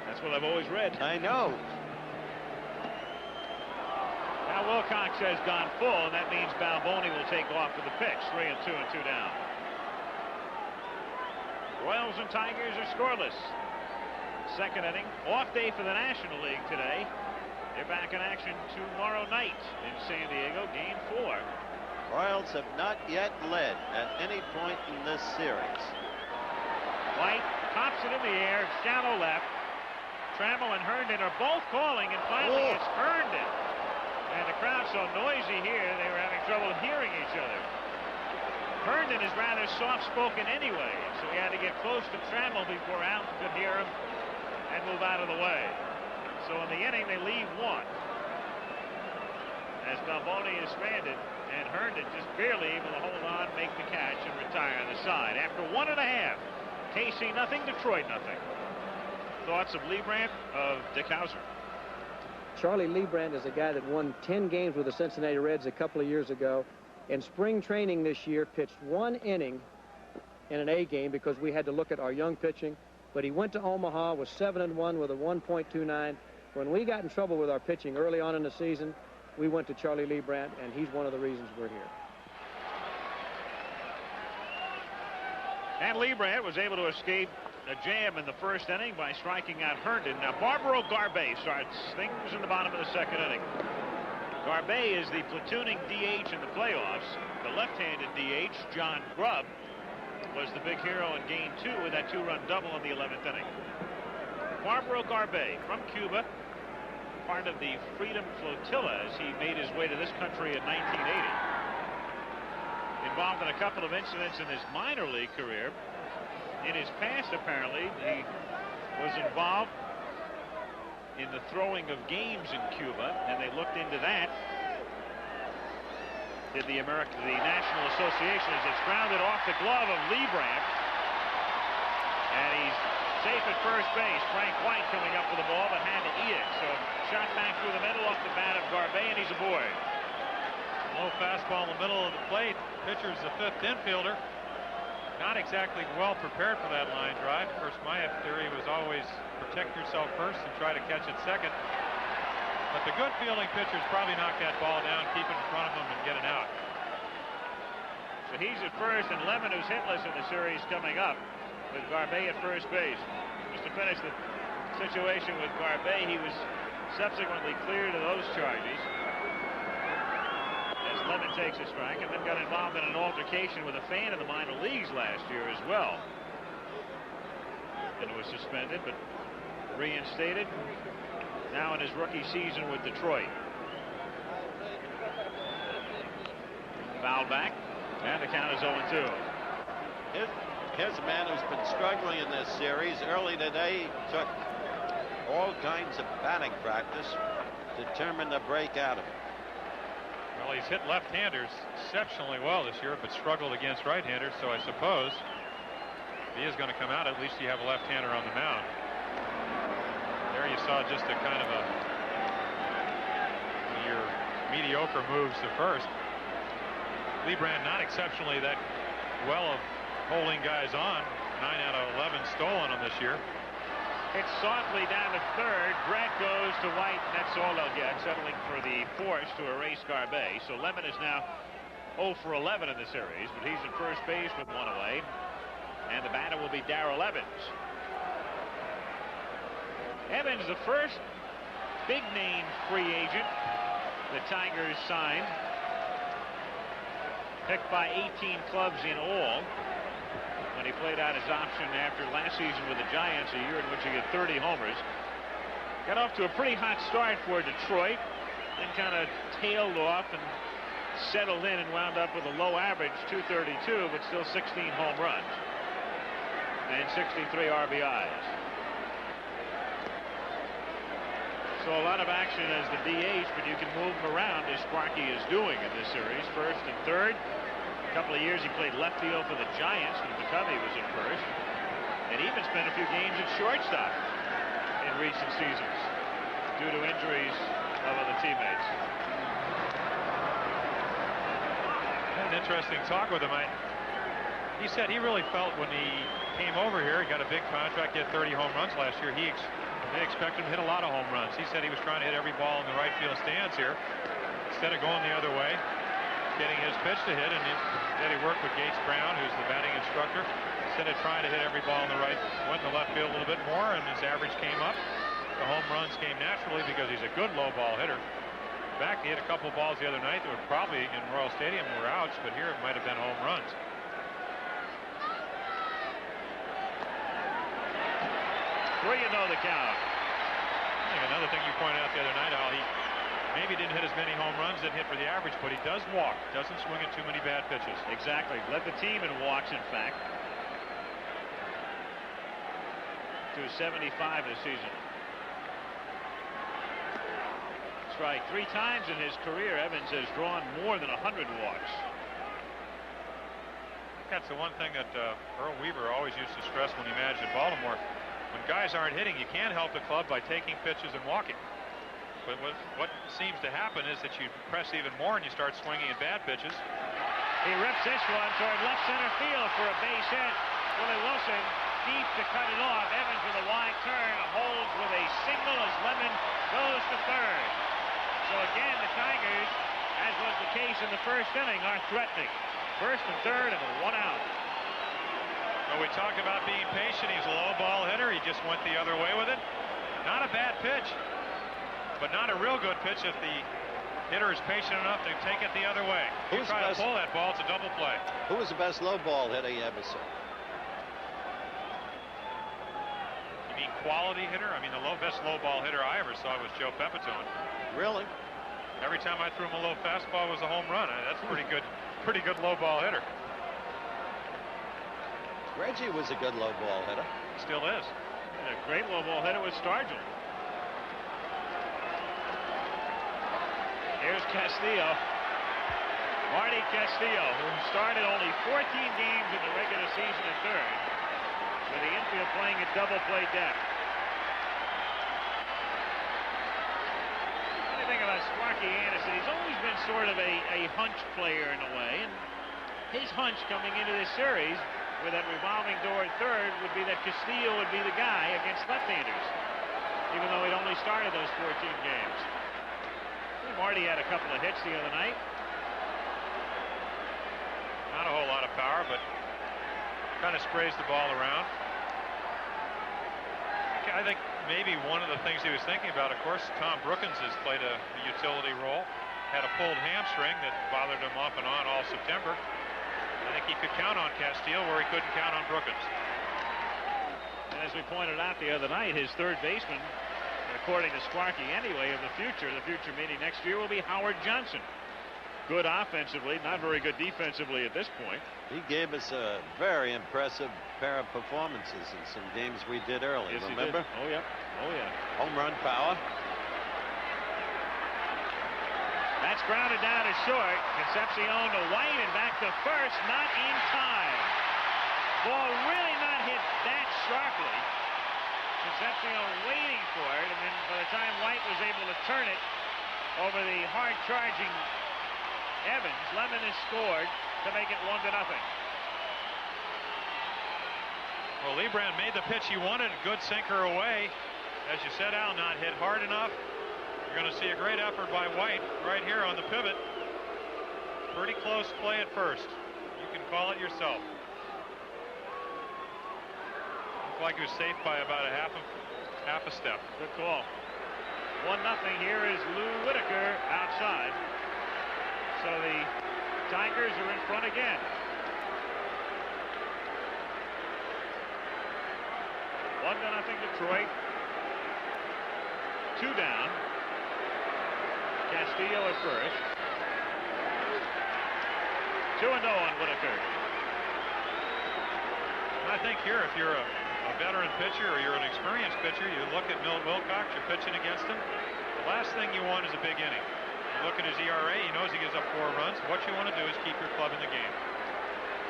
That's what I've always read. I know. Now Wilcox has gone full, and that means Balboni will take off with the pitch. 3-2 and 2 down. Royals and Tigers are scoreless. Second inning. Off day for the National League today. They're back in action tomorrow night in San Diego, game 4. Royals have not yet led at any point in this series. White pops it in the air, shallow left. Trammell and Herndon are both calling, and finally it's Herndon. And the crowd's so noisy here, they were having trouble hearing each other. Herndon is rather soft-spoken anyway, so he had to get close to Trammell before Allen could hear him and move out of the way. So in the inning, they leave one. As Balboni is stranded, and Herndon just barely able to hold on, make the catch, and retire on the side. After 1.5, KC nothing, Detroit nothing. Thoughts of Liebrandt, of Dick Howser? Charlie Liebrandt is a guy that won 10 games with the Cincinnati Reds a couple of years ago. In spring training this year, pitched 1 inning in an A game because we had to look at our young pitching. But he went to Omaha, was 7-1 with a 1.29. When we got in trouble with our pitching early on in the season, we went to Charlie Liebrandt, and he's one of the reasons we're here. And Liebrandt was able to escape a jam in the first inning by striking out Herndon. Now Barbaro Garbey starts things in the bottom of the second inning. Garbey is the platooning DH in the playoffs. The left-handed DH, John Grubb, was the big hero in game 2 with that 2-run double in the 11th inning. Barbaro Garbey from Cuba, part of the Freedom Flotilla as he made his way to this country in 1980. Involved in a couple of incidents in his minor league career. In his past, apparently, he was involved in the throwing of games in Cuba, and they looked into that. Did the National Association, as it's grounded off the glove of Liebrandt, and he's safe at first base. Frank White coming up with the ball, but had to eat it. So shot back through the middle off the bat of Garbey, and he's aboard. Low fastball in the middle of the plate. Pitcher's the 5th infielder. Not exactly well prepared for that line drive. Of course, my theory was always protect yourself first and try to catch it second. But the good fielding pitchers probably knock that ball down, keep it in front of them, and get it out. So he's at first, and Lemon, who's hitless in the series, coming up with Garbey at first base. Just to finish the situation with Garbey, he was subsequently cleared of those charges. Lemon takes a strike and then got involved in an altercation with a fan in the minor leagues last year as well. And was suspended but reinstated now in his rookie season with Detroit. Foul back, and the count is 0-2. Here's a man who's been struggling in this series. Early today, he took all kinds of batting practice, determined to break out of it. Well, he's hit left-handers exceptionally well this year, but struggled against right-handers, so I suppose if he is going to come out, at least you have a left-hander on the mound. There you saw just a kind of your mediocre moves to first. Liebrandt not exceptionally that well of holding guys on. 9 out of 11 stolen on this year. It's softly down to third. Grant goes to White. That's all they'll get, settling for the force to erase Garbey. So Lemon is now 0 for 11 in the series, but he's at first base with 1 away. And the batter will be Darrell Evans. Evans, the first big-name free agent the Tigers signed. Picked by 18 clubs in all. When he played out his option after last season with the Giants, a year in which he had 30 homers. Got off to a pretty hot start for Detroit, then kind of tailed off and settled in and wound up with a low average, 232, but still 16 home runs and 63 RBIs. So a lot of action as the DH, but you can move him around as Sparky is doing in this series. First and third. A couple of years he played left field for the Giants when McCovey was at first, and even spent a few games at shortstop in recent seasons due to injuries of other teammates. And interesting talk with him. He said he really felt when he came over here, he got a big contract, he had 30 home runs last year. They expected him to hit a lot of home runs. He said he was trying to hit every ball in the right field stands here instead of going the other way, getting his pitch to hit. And then he worked with Gates Brown, who's the batting instructor. Instead of trying to hit every ball in the right, went to left field a little bit more, and his average came up. The home runs came naturally because he's a good low ball hitter. In fact, he hit a couple of balls the other night that were probably in Royal Stadium were outs, but here it might have been home runs. 3-0 the count. I think another thing you pointed out the other night, Al, he maybe didn't hit as many home runs, didn't hit for the average, but he does walk, doesn't swing at too many bad pitches. Exactly. Led the team in walks, in fact, to 75 this season. That's right. 3 times in his career, Evans has drawn more than 100 walks. That's the one thing that Earl Weaver always used to stress when he managed in Baltimore. When guys aren't hitting, you can't help the club by taking pitches and walking. But what seems to happen is that you press even more and you start swinging at bad pitches. He rips this one toward left center field for a base hit. Willie Wilson deep to cut it off. Evans with a wide turn holds with a single as Lemon goes to third. So again, the Tigers, as was the case in the first inning, are threatening. First and third and 1 out. Well, we talked about being patient. He's a low ball hitter. He just went the other way with it. Not a bad pitch, but not a real good pitch if the hitter is patient enough to take it the other way. You try to pull that ball, it's a double play. Who was the best low ball hitter you ever saw? You mean quality hitter? I mean, the best low ball hitter I ever saw was Joe Pepitone. Really? Every time I threw him a low fastball was a home run. That's pretty good low ball hitter. Reggie was a good low ball hitter. Still is. And a great low ball hitter was Stargell. Here's Castillo. Marty Castillo, who started only 14 games in the regular season at third, with the infield playing at double play depth. Funny thing about Sparky Anderson, he's always been sort of a hunch player in a way, and his hunch coming into this series with that revolving door at third would be that Castillo would be the guy against left-handers, even though he'd only started those 14 games. Marty had a couple of hits the other night. Not a whole lot of power, but kind of sprays the ball around. I think maybe one of the things he was thinking about, of course, Tom Brookins has played a utility role, had a pulled hamstring that bothered him off and on all September. I think he could count on Castillo where he couldn't count on Brookins. And as we pointed out the other night, his third baseman, according to Sparky anyway, of the future meaning next year, will be Howard Johnson. Good offensively, not very good defensively at this point. He gave us a very impressive pair of performances in some games we did early. Yes, remember? Oh yeah. Oh yeah. Home run power. That's grounded down to short. Concepcion to White and back to first, not in time. Ball really not hit that sharply. Concepcion waiting for it, and then by the time White was able to turn it over the hard-charging Evans, Lemon has scored to make it 1-0. Well, Liebrandt made the pitch he wanted, good sinker away. As you said, Al, not hit hard enough. You're going to see a great effort by White right here on the pivot. Pretty close play at first. You can call it yourself. Looked like he was safe by about a half a step. Good call. 1-0 here is Lou Whitaker outside. So the Tigers are in front again. 1-0 Detroit. 2 down. Castillo at first. 2-0 on Whitaker. I think here, if you're a veteran pitcher or you're an experienced pitcher, you look at Milt Wilcox, you're pitching against him. The last thing you want is a big inning. You look at his ERA, he knows he gives up 4 runs. What you want to do is keep your club in the game.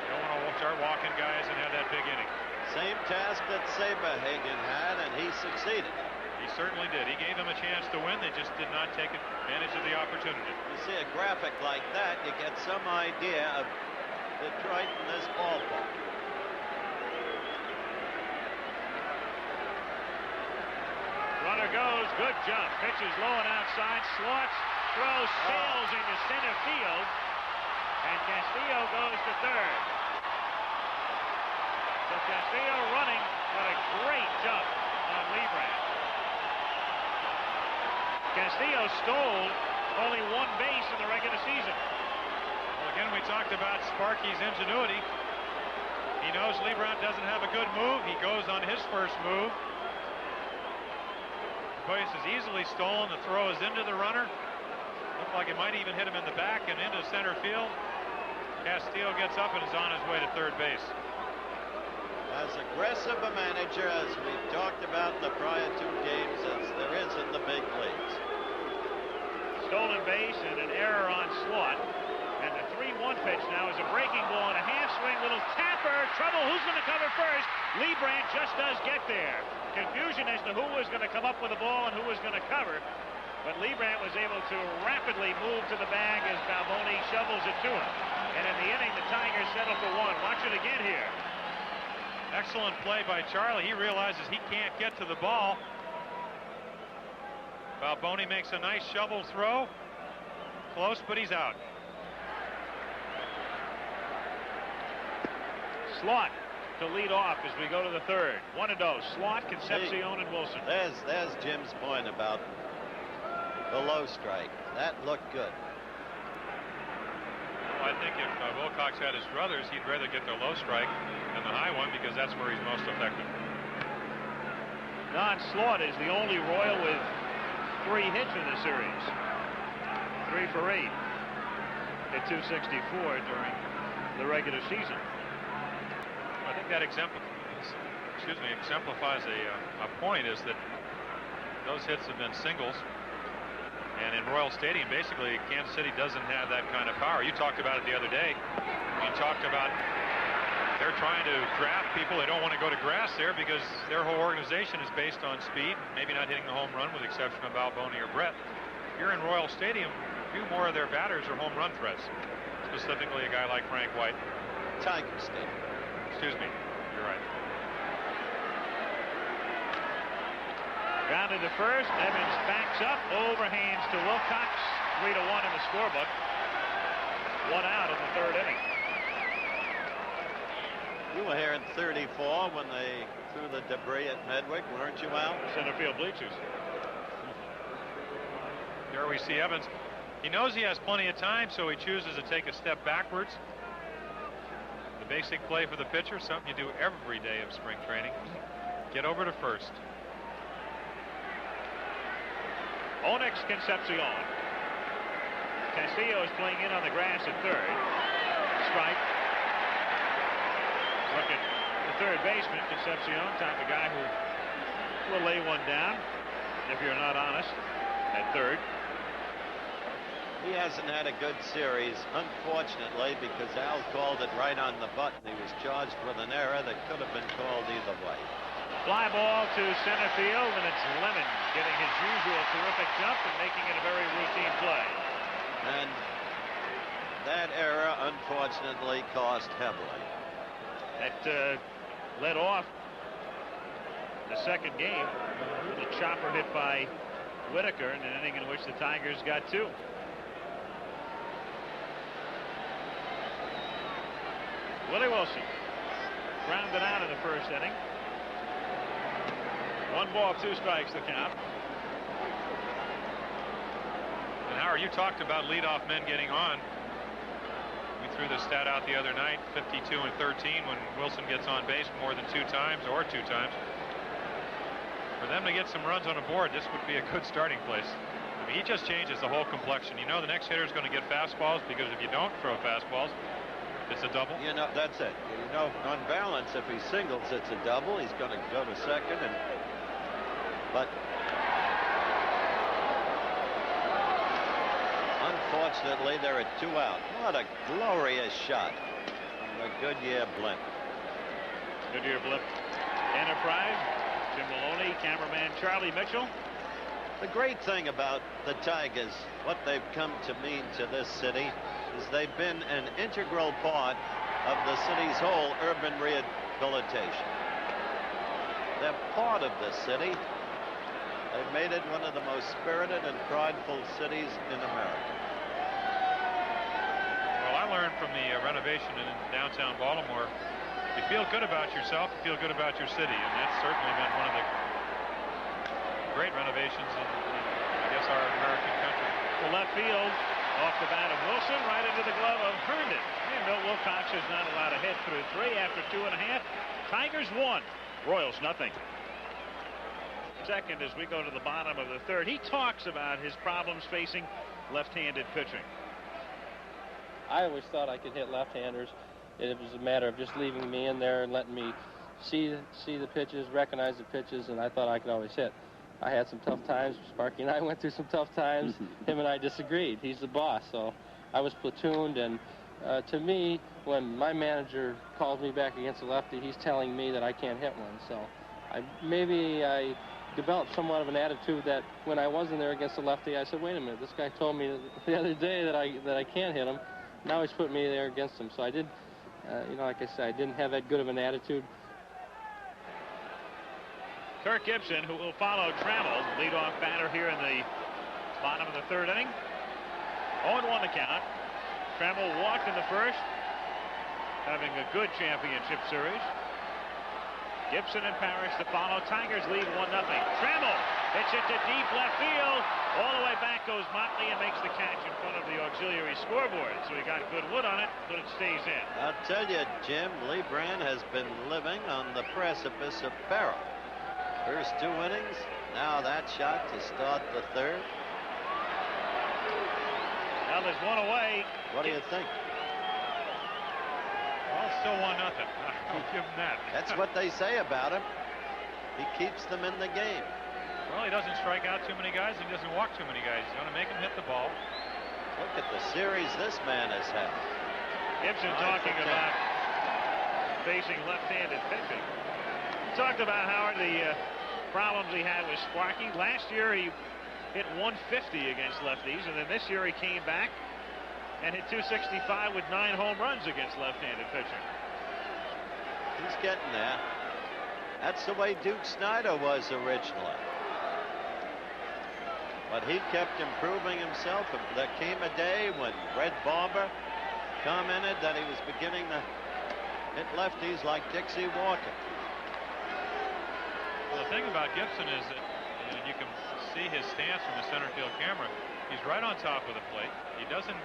You don't want to start walking guys and have that big inning. Same task that Saberhagen had, and he succeeded. He certainly did. He gave them a chance to win. They just did not take advantage of the opportunity. You see a graphic like that, you get some idea of Detroit in this ballpark. Runner goes, good jump. Pitches low and outside. Slots, throws, sails into center field. And Castillo goes to third. So Castillo running, but a great jump on Liebrandt. Castillo stole only one base in the regular season. Well, again, we talked about Sparky's ingenuity. He knows Liebrandt doesn't have a good move. He goes on his first move. Base is easily stolen. The throw is into the runner. Looked like it might even hit him in the back and into center field. Castillo gets up and is on his way to third base. As aggressive a manager as we've talked about the prior 2 games as there is in the big leagues. Stolen base and an error on Slot. And the 3-1 pitch now is a breaking ball and a half swing, little tapper, trouble. Who's going to cover first? Liebrandt just does get there. Confusion as to who was going to come up with the ball and who was going to cover. But Liebrandt was able to rapidly move to the bag as Balboni shovels it to him. And in the inning, the Tigers settle for 1. Watch it again here. Excellent play by Charlie. He realizes he can't get to the ball. Balboni makes a nice shovel throw. Close, but he's out. Slot to lead off as we go to the third. 1-0. Slot, Concepcion, and Wilson. There's Jim's point about the low strike. That looked good. Well, I think if Wilcox had his druthers, he'd rather get the low strike than the high one because that's where he's most effective. Don Slot is the only Royal with 3 hits in the series. 3 for 8 at 264 during the regular season. I think that exemplifies a point is that those hits have been singles. And in Royal Stadium, basically, Kansas City doesn't have that kind of power. You talked about it the other day. You talked about they're trying to draft people. They don't want to go to grass there because their whole organization is based on speed, maybe not hitting the home run with the exception of Balboni or Brett. Here in Royal Stadium, a few more of their batters are home run threats, specifically a guy like Frank White. Tiger Stadium. Excuse me, you're right. Grounded to first. Evans backs up, overhands to Wilcox. 3-1 in the scorebook. 1 out in the third inning. You were here in 34 when they threw the debris at Medwick, weren't you, Al? Center field bleachers. There we see Evans. He knows he has plenty of time, so he chooses to take a step backwards. The basic play for the pitcher, something you do every day of spring training. Get over to first. Onyx Concepcion. Castillo is playing in on the grass at third. Strike. Look at the third baseman, Concepcion, type of guy who will lay one down if you're not honest at third. He hasn't had a good series, unfortunately, because Al called it right on the button. He was charged with an error that could have been called either way. Fly ball to center field, and it's Lemon getting his usual terrific jump and making it a very routine play. And that error, unfortunately, cost heavily. That led off the second game with a chopper hit by Whitaker in an inning in which the Tigers got 2. Willie Wilson grounded out in the first inning. 1 ball, 2 strikes the count. And Howard, you talked about leadoff men getting on. We threw the stat out the other night, 52 and 13 when Wilson gets on base more than 2 times or 2 times. For them to get some runs on the board, this would be a good starting place. I mean, he just changes the whole complexion. You know the next hitter is going to get fastballs because if you don't throw fastballs, it's a double. You know, that's it. You know, on balance, if he singles, it's a double. He's going to go to second, but unfortunately, they're at 2 out. What a glorious shot from the Goodyear blimp. Goodyear blimp Enterprise Jim Maloney, cameraman Charlie Mitchell. The great thing about the Tigers, what they've come to mean to this city, is they've been an integral part of the city's whole urban rehabilitation. They're part of this city. They've made it one of the most spirited and prideful cities in America. Well, I learned from the renovation in downtown Baltimore, you feel good about yourself, you feel good about your city, and that's certainly been one of the great renovations in I guess, our American country. To left field, off the bat of Wilson, right into the glove of Herndon. And Milt Wilcox is not allowed to hit through 3 after 2.5. Tigers 1, Royals nothing. Second, as we go to the bottom of the third, he talks about his problems facing left-handed pitching. I always thought I could hit left-handers. It was a matter of just leaving me in there and letting me see the pitches, recognize the pitches, and I thought I could always hit. I had some tough times. Sparky and I went through some tough times. Him and I disagreed. He's the boss, so I was platooned, and to me, when my manager calls me back against a lefty, he's telling me that I can't hit one. So maybe I developed somewhat of an attitude that when I wasn't there against a lefty, I said, wait a minute, this guy told me the other day that I can't hit him. Now he's put me there against him. So I did, like I said, I didn't have that good of an attitude. Kirk Gibson, who will follow Trammell, leadoff batter here in the bottom of the third inning. 0-1 the count. Trammell walked in the first, having a good championship series. Gibson and Parrish to follow. Tigers lead 1-0. Trammell hits it to deep left field. All the way back goes Motley and makes the catch in front of the auxiliary scoreboard. So he got good wood on it, but it stays in. I'll tell you, Jim, Liebrandt has been living on the precipice of peril. First 2 innings, now that shot to start the third. Now there's one away. What do you think? Well, still 1-0. I'll give him that. That's what they say about him. He keeps them in the game. Well, he doesn't strike out too many guys. He doesn't walk too many guys. He's going to make them hit the ball. Look at the series this man has had. Gibson talking about facing left-handed pitching. Talked about, Howard, the problems he had with Sparky. Last year he hit 150 against lefties, and then this year he came back and hit 265 with 9 home runs against left-handed pitching. He's getting there. That's the way Duke Snider was originally. But he kept improving himself. There came a day when Red Barber commented that he was beginning to hit lefties like Dixie Walker. Well, the thing about Gibson is that you can see his stance from the center field camera. He's right on top of the plate. He doesn't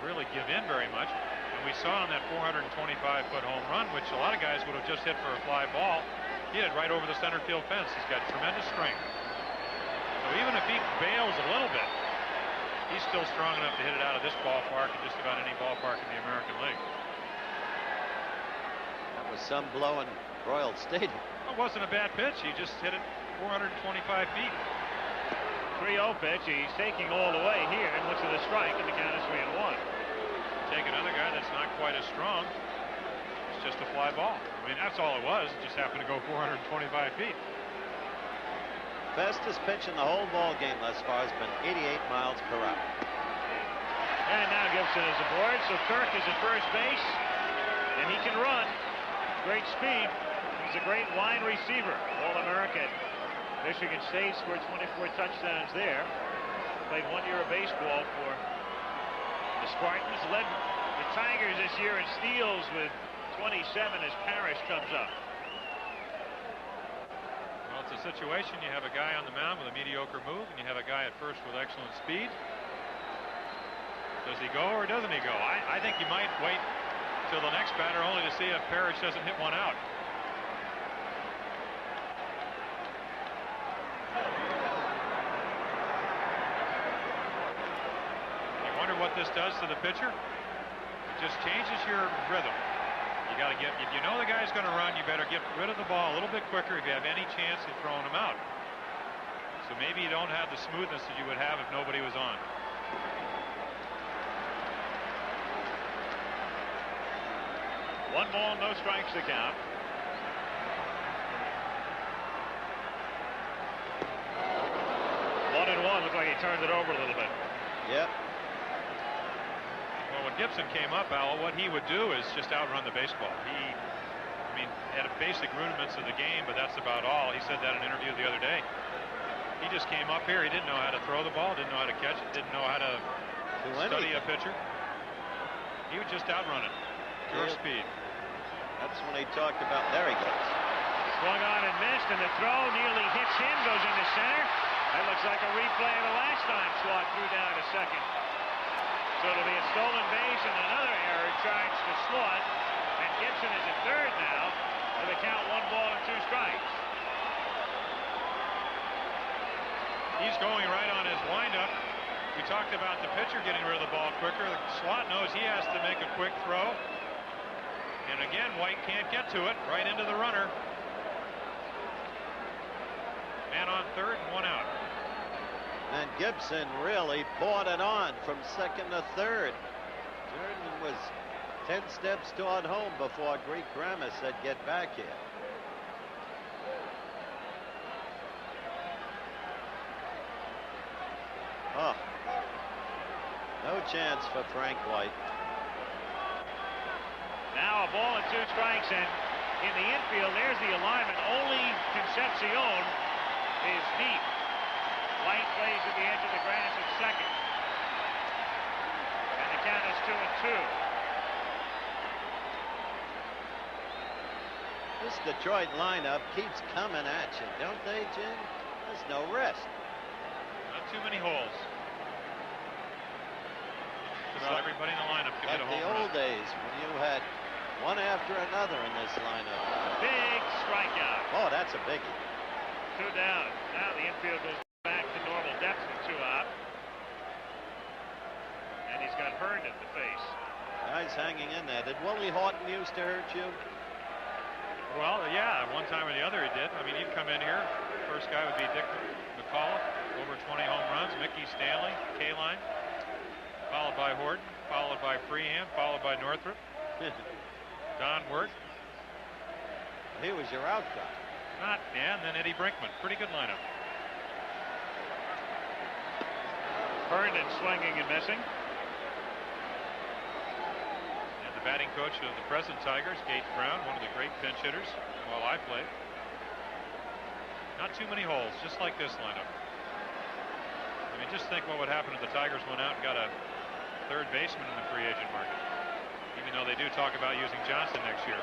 really give in very much. And we saw on that 425-foot home run, which a lot of guys would have just hit for a fly ball, he hit right over the center field fence. He's got tremendous strength. So even if he bails a little bit, he's still strong enough to hit it out of this ballpark and just about any ballpark in the American League. That was some blow in Royal Stadium. It wasn't a bad pitch. He just hit it 425 feet. 3-0 pitch. He's taking all the way here and looks at the strike, and the count is 3-1. Take another guy that's not quite as strong. It's just a fly ball. I mean, that's all it was. It just happened to go 425 feet. Fastest pitch in the whole ball game thus far has been 88 miles per hour. And now Gibson is aboard, so Kirk is at first base, and he can run. Great speed. He's a great wide receiver. All-American. Michigan State scored 24 touchdowns there. Played 1 year of baseball for the Spartans. Led the Tigers this year in steals with 27 as Parrish comes up. Well, it's a situation. You have a guy on the mound with a mediocre move, and you have a guy at first with excellent speed. Does he go or doesn't he go? I think you might wait till the next batter only to see if Parrish doesn't hit one out. You wonder what this does to the pitcher? It just changes your rhythm. You got to get, if you know the guy's going to run, you better get rid of the ball a little bit quicker if you have any chance of throwing him out. So maybe you don't have the smoothness that you would have if nobody was on. One ball, no strikes to count. like he turned it over a little bit. Yep. Well, when Gibson came up, Al, what he would do is just outrun the baseball. I mean, had a basic rudiments of the game, but that's about all. He said that in an interview the other day. He just came up here. He didn't know how to throw the ball, didn't know how to catch it, didn't know how to study a pitcher. He would just outrun it. Pure speed. That's when he talked about. There he goes. Swung on and missed, and the throw nearly hits him, goes into center. That looks like a replay of the last time Slot threw down to second. So it'll be a stolen base and another error charged to Slot. And Gibson is at third now with a count 1 ball and 2 strikes. He's going right on his windup. We talked about the pitcher getting rid of the ball quicker. The Slot knows he has to make a quick throw. And again, White can't get to it. Right into the runner. Man on third and 1 out. And Gibson really poured it on from second to third. Jordan was 10 steps toward home before Greek Grammar said get back here. Oh, no chance for Frank White. Now a ball and 2 strikes, and in the infield, there's the alignment. Only Concepcion is deep. White plays at the edge of the grass at second. And the count is 2-2. This Detroit lineup keeps coming at you, don't they, Jim? There's no rest. Not too many holes. Just about everybody in the lineup can hit a home run. Like the old days when you had one after another in this lineup. Big strikeout. Oh, that's a biggie. 2 down. Now the infield goes back to normal depth with 2 out. And he's got Hearn at the face. Guys hanging in there. Did Willie Horton used to hurt you? Well, yeah, one time or the other he did. I mean, he'd come in here. First guy would be Dick McCullough, over 20 home runs. Mickey Stanley, K-line, followed by Horton, followed by Freehand, followed by Northrup. Don Wirt. He was your out guy. Yeah, and then Eddie Brinkman. Pretty good lineup. Herndon swinging and missing. And the batting coach of the present Tigers, Gage Brown, one of the great pinch hitters while I played. Not too many holes, just like this lineup. I mean, just think what would happen if the Tigers went out and got a third baseman in the free agent market. Even though they do talk about using Johnson next year.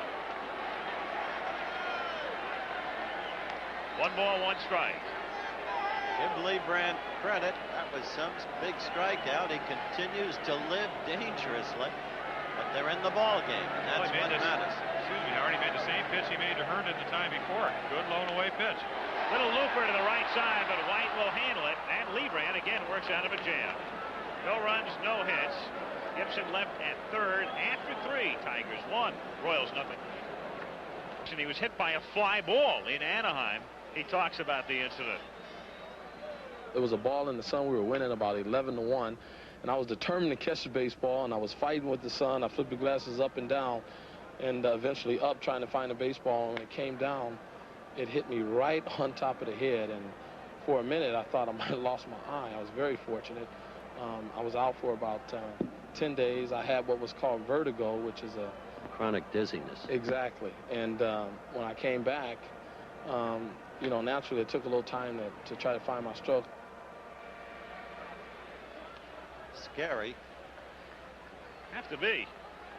1 ball, 1 strike. Give Liebrandt credit. That was some big strikeout. He continues to live dangerously, but they're in the ball game, and that's what matters. Excuse me, he already made the same pitch he made to Herndon the time before. Good blown away pitch. Little looper to the right side, but White will handle it, and Liebrandt again works out of a jam. No runs, no hits. Gibson left at third after 3. Tigers 1, Royals nothing. And he was hit by a fly ball in Anaheim. He talks about the incident. It was a ball in the sun. We were winning about 11-1, and I was determined to catch the baseball, and I was fighting with the sun. I flipped the glasses up and down, and eventually up trying to find the baseball. And when it came down, it hit me right on top of the head, and for a minute I thought I might have lost my eye. I was very fortunate. I was out for about 10 days. I had what was called vertigo, which is a chronic dizziness. Exactly. And when I came back, you know, naturally it took a little time to try to find my stroke. Scary. Have to be.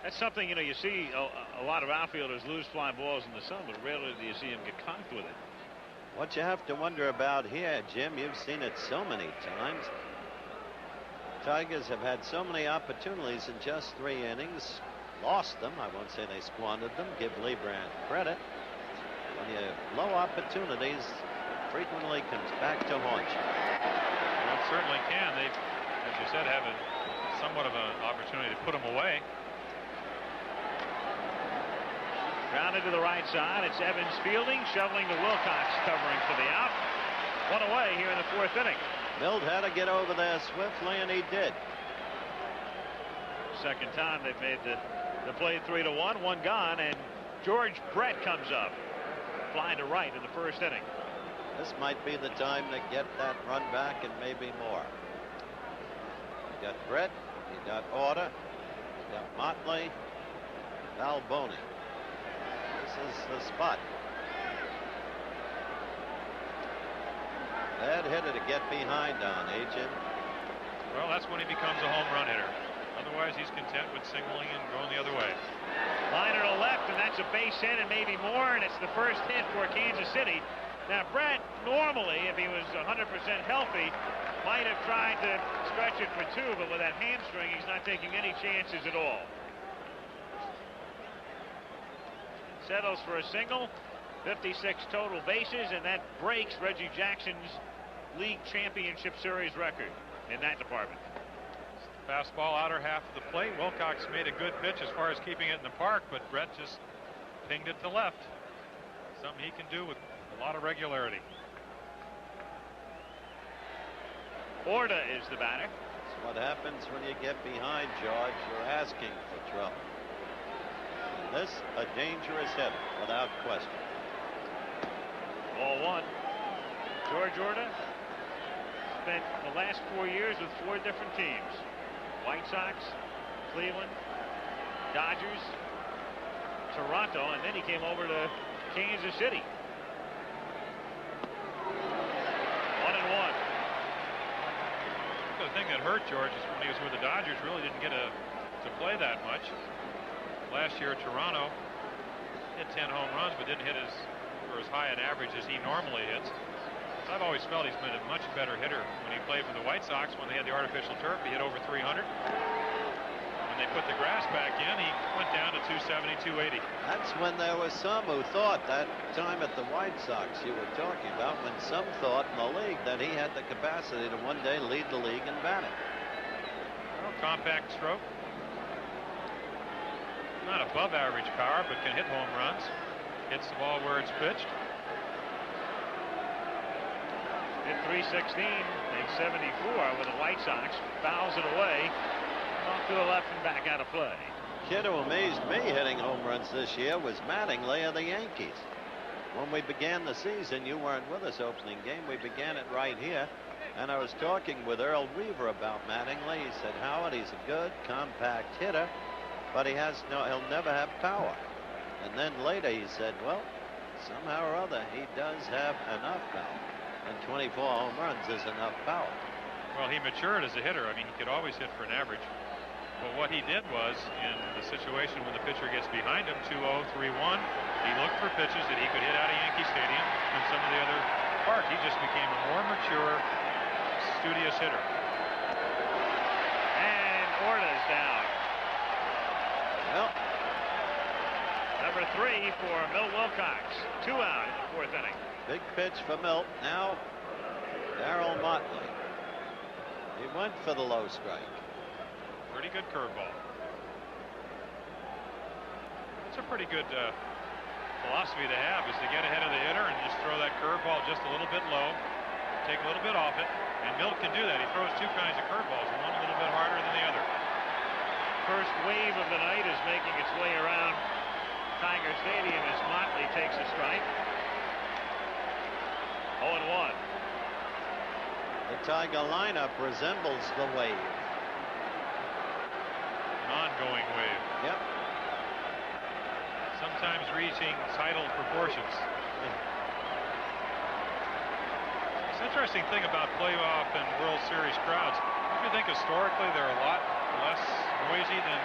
That's something, you know, you see a lot of outfielders lose fly balls in the sun, but rarely do you see them get conked with it. What you have to wonder about here, Jim, you've seen it so many times. Tigers have had so many opportunities in just 3 innings, lost them. I won't say they squandered them. Give Liebrandt credit. When you blow opportunities, frequently comes back to haunt you. Well, it certainly can. They, as you said, have somewhat of an opportunity to put them away. Grounded to the right side. It's Evans fielding, shoveling to Wilcox, covering for the out. 1 away here in the 4th inning. Milt had to get over there swiftly, and he did. Second time they've made the play 3-1, 1 gone, and George Brett comes up, flying to right in the 1st inning. This might be the time to get that run back and maybe more. You got Brett, you got Order, you got Motley, Balboni. This is the spot. Bad hitter to get behind on, Agent. Well, that's when he becomes a home run hitter. Otherwise, he's content with signaling and going the other way. Liner to left, and that's a base hit and maybe more, and it's the first hit for Kansas City. Now, Brett, normally, if he was 100% healthy, might have tried to stretch it for 2, but with that hamstring, he's not taking any chances at all. Settles for a single, 56 total bases, and that breaks Reggie Jackson's league championship series record in that department. Fastball outer half of the plate. Wilcox made a good pitch as far as keeping it in the park, but Brett just pinged it to left. Something he can do with a lot of regularity. Orta is the batter. That's what happens when you get behind, George. You're asking for trouble. And this, a dangerous hitter, without question. Ball 1. George Orta spent the last 4 years with 4 different teams. White Sox, Cleveland, Dodgers, Toronto, and then he came over to Kansas City. 1-1. The thing that hurt George is when he was with the Dodgers, really didn't get to play that much. Last year at Toronto, hit 10 home runs, but didn't hit for as high an average as he normally hits. I've always felt he's been a much better hitter when he played for the White Sox. When they had the artificial turf, he hit over 300. When they put the grass back in, he went down to 270, 280. That's when there was some who thought, that time at the White Sox you were talking about, when some thought in the league that he had the capacity to one day lead the league in batting. Well, compact stroke. Not above average power, but can hit home runs. Hits the ball where it's pitched. Hit 316, makes 74 with the White Sox. Fouls it away, off to the left and back out of play. Kid who amazed me hitting home runs this year was Mattingly of the Yankees. When we began the season, you weren't with us opening game. We began it right here, and I was talking with Earl Weaver about Mattingly. He said, Howard, he's a good compact hitter, but he'll never have power. And then later he said, well, somehow or other he does have enough power. And 24 home runs is enough power. Well, he matured as a hitter. I mean, he could always hit for an average. But what he did was, in the situation when the pitcher gets behind him, 2-0, 3-1, he looked for pitches that he could hit out of Yankee Stadium and some of the other park. He just became a more mature, studious hitter. And Orta's down. Well, number 3 for Milt Wilcox. 2 out in the 4th inning. Big pitch for Milt. Now, Darryl Motley. He went for the low strike. Pretty good curveball. It's a pretty good philosophy to have, is to get ahead of the hitter and just throw that curveball just a little bit low, take a little bit off it, and Milt can do that. He throws 2 kinds of curveballs, one a little bit harder than the other. First wave of the night is making its way around Tiger Stadium as Motley takes a strike. 0-1. The Tiger lineup resembles the wave. An ongoing wave. Yep. Sometimes reaching tidal proportions. It's an interesting thing about playoff and World Series crowds. Don't you think historically they're a lot less noisy than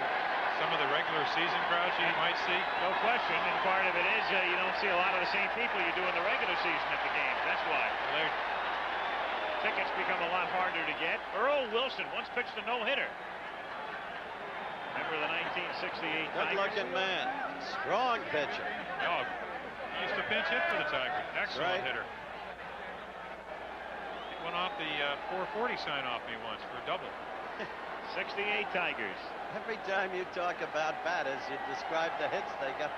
some of the regular season crowds you might see? No question, and part of it is you don't see a lot of the same people you do in the regular season at the games. That's why. Tickets become a lot harder to get. Earl Wilson once pitched a no-hitter. Remember the 1968 Good-looking man. Strong pitcher. Oh, he used to pinch hit for the Tigers. Excellent hitter. He went off the 440 sign off me once for a double. 68 Tigers. Every time you talk about batters, you describe the hits they got.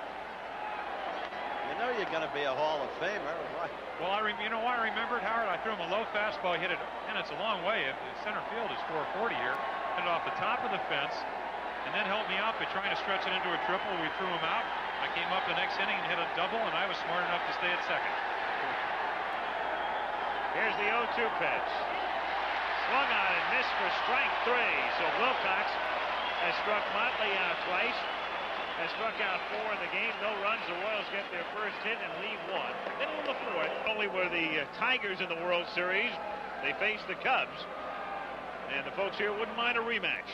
You know you're going to be a Hall of Famer. Why? Well, you know why I remembered, Howard? I threw him a low fastball. He hit it, and it's a long way. Center field is 440 here. Hit it off the top of the fence, and then helped me out by trying to stretch it into a triple. We threw him out. I came up the next inning and hit a double, and I was smart enough to stay at second. Here's the 0-2 pitch. Swung on and missed for strike 3. So Wilcox has struck Motley out twice, has struck out 4 in the game. No runs. The Royals get their first hit and leave 1. Middle of the 4th, only were the Tigers in the World Series. They face the Cubs, and the folks here wouldn't mind a rematch.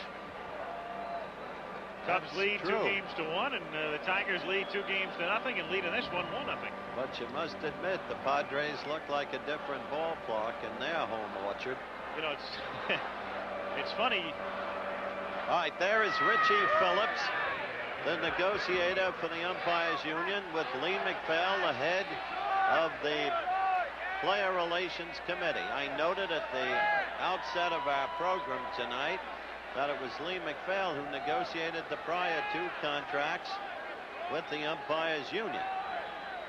Cubs lead 2 games to 1, and the Tigers lead 2 games to nothing, and lead in this one 1-0. But you must admit, the Padres look like a different ballpark in their home orchard. You know, it's funny. All right, there is Richie Phillips, the negotiator for the Umpires Union, with Lee McPhail, the head of the Player Relations Committee. I noted at the outset of our program tonight that it was Lee McPhail who negotiated the prior 2 contracts with the Umpires Union.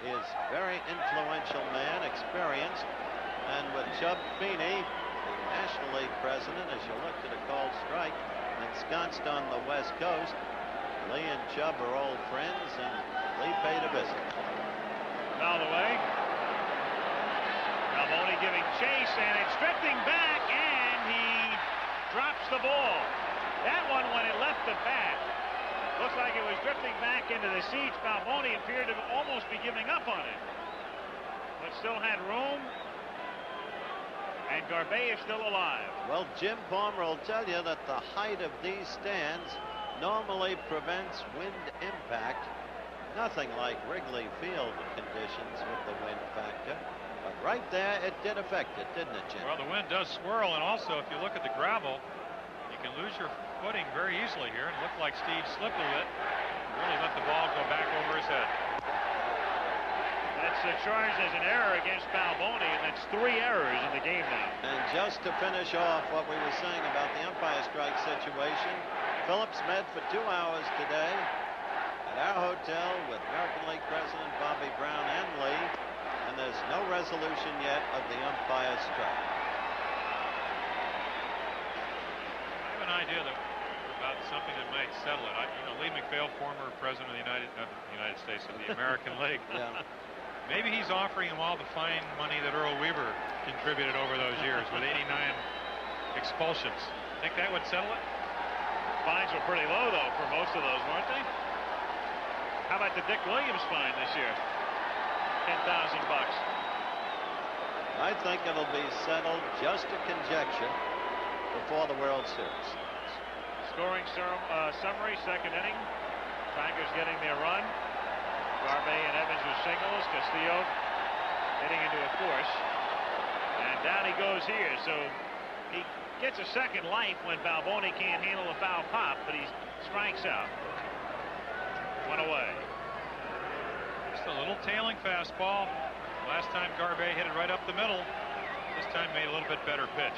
He is a very influential man, experienced, and with Chub Feeney, the National League president, as you looked at a cold strike, ensconced on the West Coast, Lee and Chub are old friends, and Lee paid a visit. Foul away. Maloney giving chase, and it's drifting back, and he drops the ball. That one, when it left the bat, looks like it was drifting back into the seats. Balboni appeared to almost be giving up on it, but still had room, and Garbe is still alive. Well, Jim Palmer will tell you that the height of these stands normally prevents wind impact. Nothing like Wrigley Field conditions with the wind factor. But right there, it did affect it, didn't it, Jim? Well, the wind does swirl, and also, if you look at the gravel, you can lose your footing very easily here. It looked like Steve slipped a bit. Really let the ball go back over his head. That's charged as an error against Balboni, and that's 3 errors in the game now. And just to finish off what we were saying about the umpire strike situation, Phillips met for 2 hours today at our hotel with American League President Bobby Brown and Lee, and there's no resolution yet of the umpire strike. I have an idea about something that might settle it. Lee McPhail, former president of the United States of the American League. Yeah. Maybe he's offering him all the fine money that Earl Weaver contributed over those years with 89 expulsions. Think that would settle it? Fines were pretty low, though, for most of those, weren't they? How about the Dick Williams fine this year? $10,000. I think it'll be settled, just a conjecture, before the World Series. Scoring summary, 2nd inning. Tigers getting their run. Garbe and Evans with singles. Castillo hitting into a force. And down he goes here. So he gets a second life when Balboni can't handle a foul pop, but he strikes out. 1 away. Just a little tailing fastball. Last time Garbe hit it right up the middle. This time made a little bit better pitch.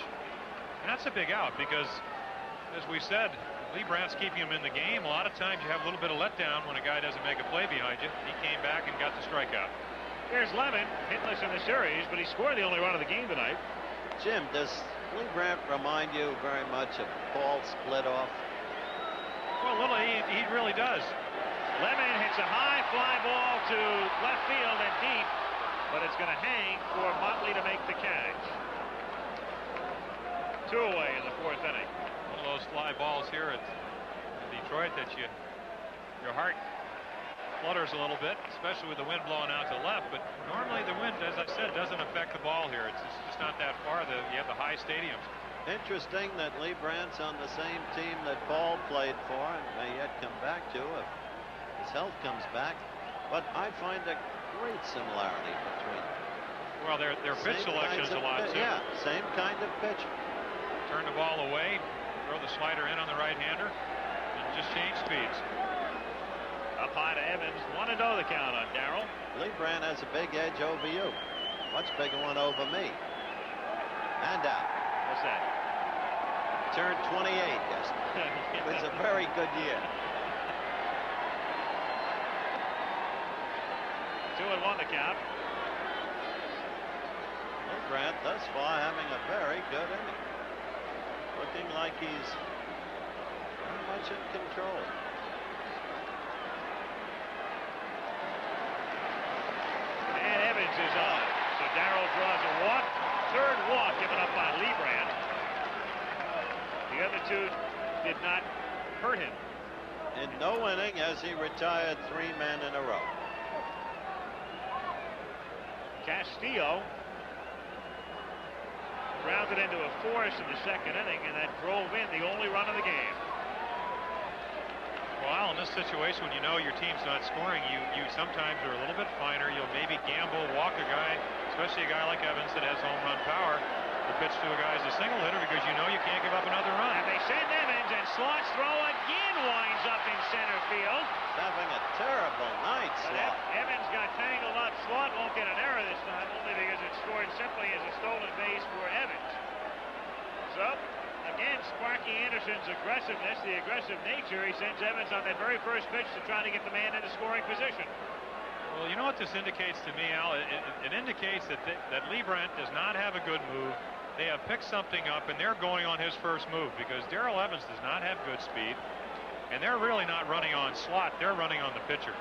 And that's a big out because, as we said, Liebrandt's keeping him in the game. A lot of times you have a little bit of letdown when a guy doesn't make a play behind you. He came back and got the strikeout. Here's Levin, hitless in the series, but he scored the only run of the game tonight. Jim, does Liebrandt remind you very much of Paul Splitoff? Well, little, he really does. Lemon hits a high fly ball to left field and deep, but it's going to hang for Motley to make the catch. 2 away in the 4th inning. One of those fly balls here at Detroit that your heart flutters a little bit, especially with the wind blowing out to the left. But normally the wind, as I said, doesn't affect the ball here. It's just not that far. You have the high stadiums. Interesting that Liebrandt's on the same team that Paul played for and may yet come back to if his health comes back. But I find a great similarity between them. Well, their pitch selection's a lot too. Yeah, same kind of pitch. Turn the ball away, throw the slider in on the right-hander, and just change speeds. Up high to Evans, 1-0 the count on Darrell. Liebrandt has a big edge over you. Much bigger one over me. And out. What's that? Turned 28 yesterday. It was a very good year. 2-1 the count. Liebrandt thus far having a very good inning. Looking like he's very much in control. And Evans is on. So Darrell draws a walk. Third attitude did not hurt him. In no inning has he retired 3 men in a row. Castillo grounded into a force in the second inning, and that drove in the only run of the game. Well, Al, in this situation, when you know your team's not scoring, you sometimes are a little bit finer. You'll maybe gamble, walk a guy, especially a guy like Evans that has home run power, to pitch to a guy as a single hitter because you know you can't give up another run. And they send Evans, and Slott's throw again winds up in center field. He's having a terrible night, Slott. Evans got tangled up. Slott won't get an error this time, only because it's scored simply as a stolen base for Evans. So, again, Sparky Anderson's aggressiveness, the aggressive nature, he sends Evans on that very first pitch to try to get the man into scoring position. Well, you know what this indicates to me, Al? It indicates that Liebrandt does not have a good move. They have picked something up, and they're going on his first move because Darrell Evans does not have good speed, and they're really not running on Slott. They're running on the pitcher.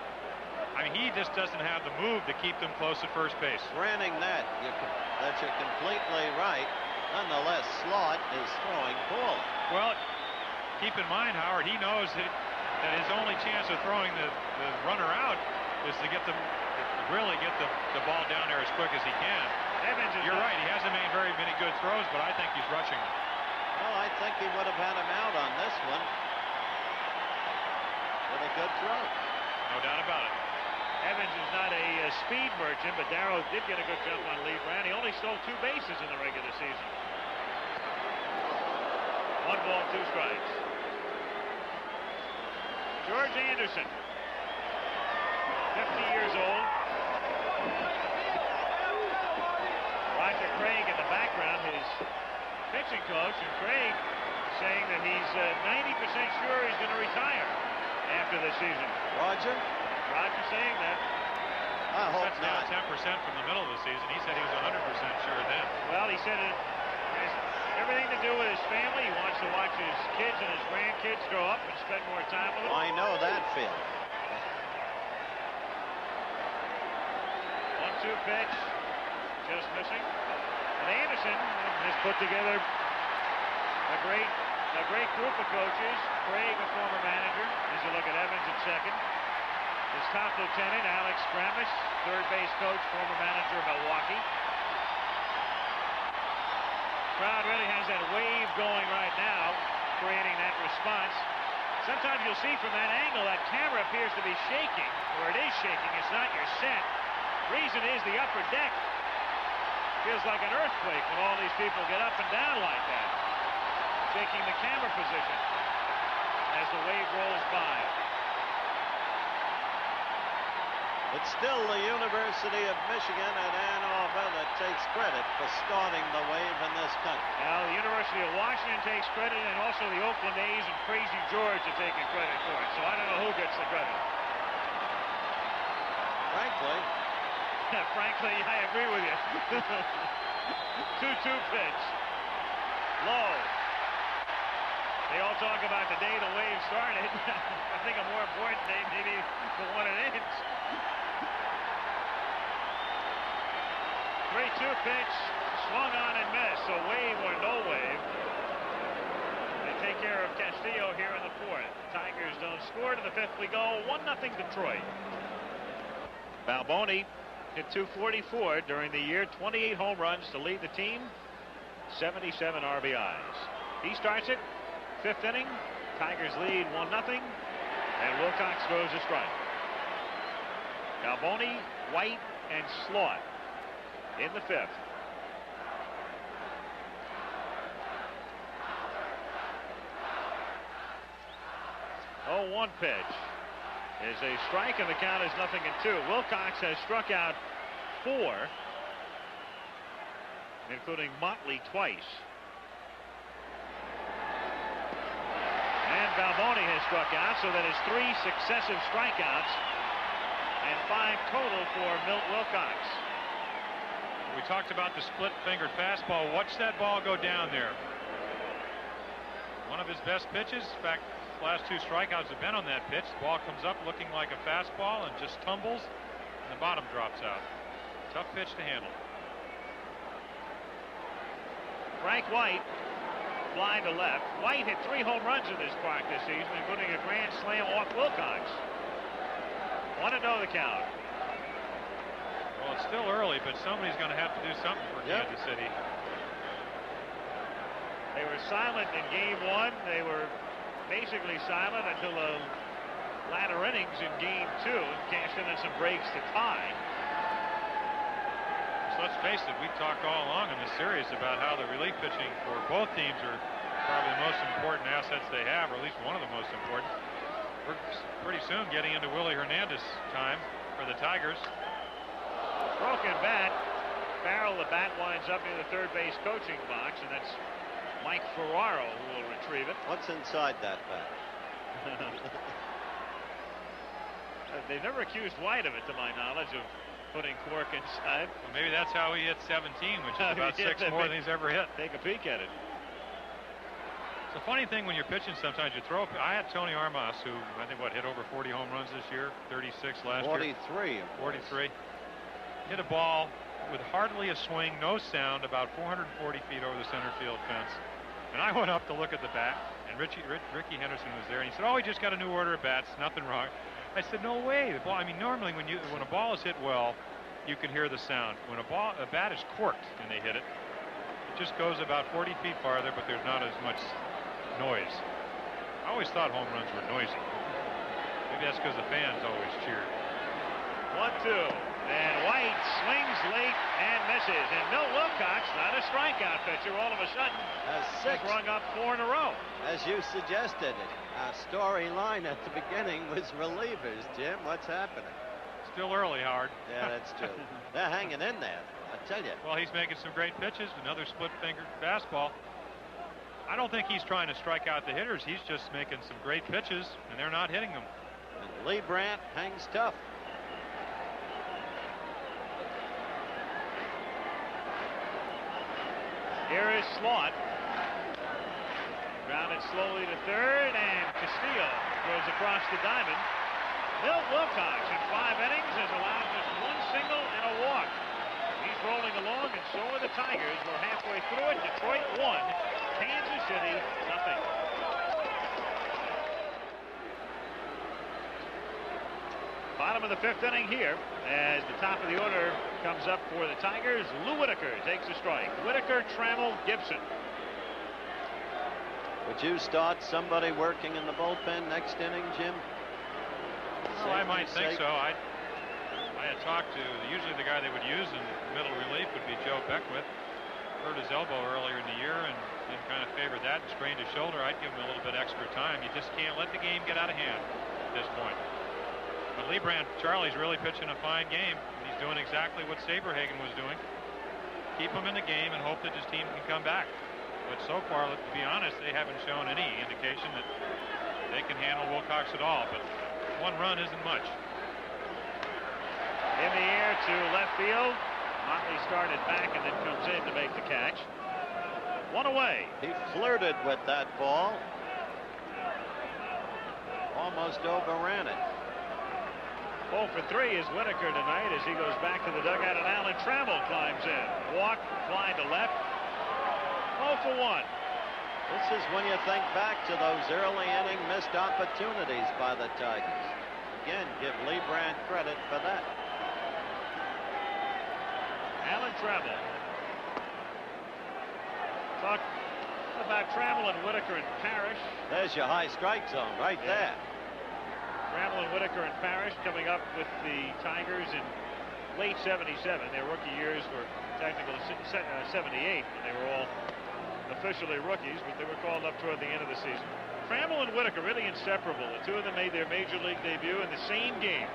I mean, he just doesn't have the move to keep them close at first base. Granting that, you're completely right. Nonetheless, Slott is throwing poorly. Well, keep in mind, Howard, he knows that his only chance of throwing the runner out is to really get the ball down there as quick as he can. You're right, he hasn't made very many good throws, but I think he's rushing them. Well, I think he would have had him out on this one with a good throw. No doubt about it. Evans is not a speed merchant, but Darrow did get a good jump on Liebrandt. He only stole 2 bases in the regular season. 1 ball, 2 strikes. George Anderson, 50 years old. Roger Craig in the background, his pitching coach, and Craig saying that he's 90% sure he's going to retire after the season. Roger saying that. I hope not. not. 10% from the middle of the season. He said he was 100% sure then. Well, he said it has everything to do with his family. He wants to watch his kids and his grandkids grow up and spend more time with them. I know that feeling. 1-2 pitch, just missing. And Anderson has put together a great group of coaches. Craig, a former manager. As you look at Evans at second. His top lieutenant, Alex Gramish, third base coach, former manager of Milwaukee. Crowd really has that wave going right now, creating that response. Sometimes you'll see from that angle that camera appears to be shaking, or it is shaking. It's not your set. Reason is the upper deck feels like an earthquake when all these people get up and down like that, shaking the camera position as the wave rolls by. It's still the University of Michigan at Ann Arbor that takes credit for starting the wave in this country. Now, the University of Washington takes credit, and also the Oakland A's and Crazy George are taking credit for it. So I don't know who gets the credit. Frankly, I agree with you. 2-2 pitch. Low. They all talk about the day the wave started. I think a more important day, maybe the one it ends. 3-2 pitch, swung on and missed, so wave or no wave. They take care of Castillo here in the 4th. Tigers don't score. To the 5th we go, 1-0 Detroit. Balboni hit .244 during the year, 28 home runs to lead the team, 77 RBIs. He starts it, 5th inning. Tigers lead 1-0, and Wilcox throws a strike. Balboni, White, and Slott in the 5th. Oh, 1 pitch is a strike, and the count is 0-2. Wilcox has struck out 4, including Motley twice. And Balboni has struck out, so that is 3 successive strikeouts and 5 total for Milt Wilcox. We talked about the split-fingered fastball. Watch that ball go down there. One of his best pitches. In fact, the last 2 strikeouts have been on that pitch. The ball comes up looking like a fastball and just tumbles, and the bottom drops out. Tough pitch to handle. Frank White fly to left. White hit 3 home runs in this park this season, including a grand slam off Wilcox. 1-0 the count. Well, it's still early, but somebody's going to have to do something for Kansas City. They were silent in game 1. They were basically silent until the latter innings in game 2, and cashed in on some breaks to tie. So let's face it, we talked all along in this series about how the relief pitching for both teams are probably the most important assets they have, or at least one of the most important. We're pretty soon getting into Willie Hernandez time for the Tigers. Broken bat. Barrel the bat winds up near the third base coaching box, and that's Mike Ferraro who will retrieve it. What's inside that bat? They've never accused White of it, to my knowledge, of putting cork inside. Well, maybe that's how he hit 17, which is about 6 more than he's ever hit. Take a peek at it. It's a funny thing when you're pitching. Sometimes you throw. I had Tony Armas, who I think hit over 40 home runs this year, 36 last 43. year. 43. Hit a ball with hardly a swing, no sound, about 440 feet over the center field fence. And I went up to look at the bat, and Ricky Henderson was there, and he said, "Oh, he just got a new order of bats. Nothing wrong." I said, "No way." The ball. I mean, normally when a ball is hit well, you can hear the sound. When a bat is corked and they hit it, it just goes about 40 feet farther, but there's not as much noise. I always thought home runs were noisy. Maybe that's because the fans always cheered. 1-2. And White swings late and misses. And Milt Wilcox, not a strikeout pitcher, all of a sudden has rung up 4 in a row. As you suggested, our storyline at the beginning was relievers. Jim, what's happening? Still early, Howard. Yeah, that's true. They're hanging in there, I tell you. Well, he's making some great pitches. Another split-fingered fastball. I don't think he's trying to strike out the hitters. He's just making some great pitches, and they're not hitting them. And Liebrandt hangs tough. Here is Slaught. Grounded slowly to third, and Castillo goes across the diamond. Milt Wilcox in 5 innings has allowed just 1 single and a walk. He's rolling along, and so are the Tigers. We're halfway through it. Detroit 1, Kansas City 0. Bottom of the 5th inning here, as the top of the order comes up for the Tigers. Lou Whitaker takes a strike. Whitaker, Trammell, Gibson. Would you start somebody working in the bullpen next inning, Jim? Well, I might think so. I had talked to, usually the guy they would use in middle relief would be Joe Beckwith. Hurt his elbow earlier in the year and kind of favored that and sprained his shoulder. I'd give him a little bit extra time. You just can't let the game get out of hand at this point. But Liebrandt, Charlie's really pitching a fine game. He's doing exactly what Saberhagen was doing. Keep him in the game and hope that his team can come back. But so far, let's be honest, they haven't shown any indication that they can handle Wilcox at all. But 1 run isn't much. In the air to left field. Motley started back and then comes in to make the catch. 1 away. He flirted with that ball. Almost overran it. 0 for 3 is Whitaker tonight as he goes back to the dugout, and Alan Trammell climbs in. Walk, fly to left. 0 for 1. This is when you think back to those early inning missed opportunities by the Tigers. Again, give Liebrandt credit for that. Alan Trammell. Talk about Trammell and Whitaker and Parrish. There's your high strike zone right there. Trammell and Whitaker and Parrish coming up with the Tigers in late 77. Their rookie years were technically 78 when they were all officially rookies, but they were called up toward the end of the season. Trammell and Whitaker really inseparable. The two of them made their major league debut in the same game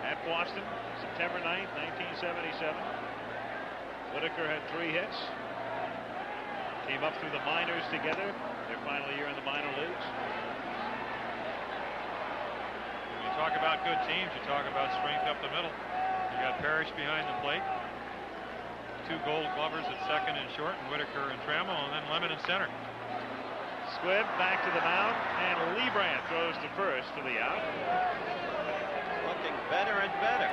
at Boston, September 9th, 1977. Whitaker had 3 hits. Came up through the minors together, their final year in the minor leagues. When you talk about good teams, you talk about strength up the middle. You got Parrish behind the plate, 2 Gold Glovers at second and short, and Whitaker and Trammell, and then Lemon in center. Squibb back to the mound, and Liebrandt throws to first for the out. Looking better and better.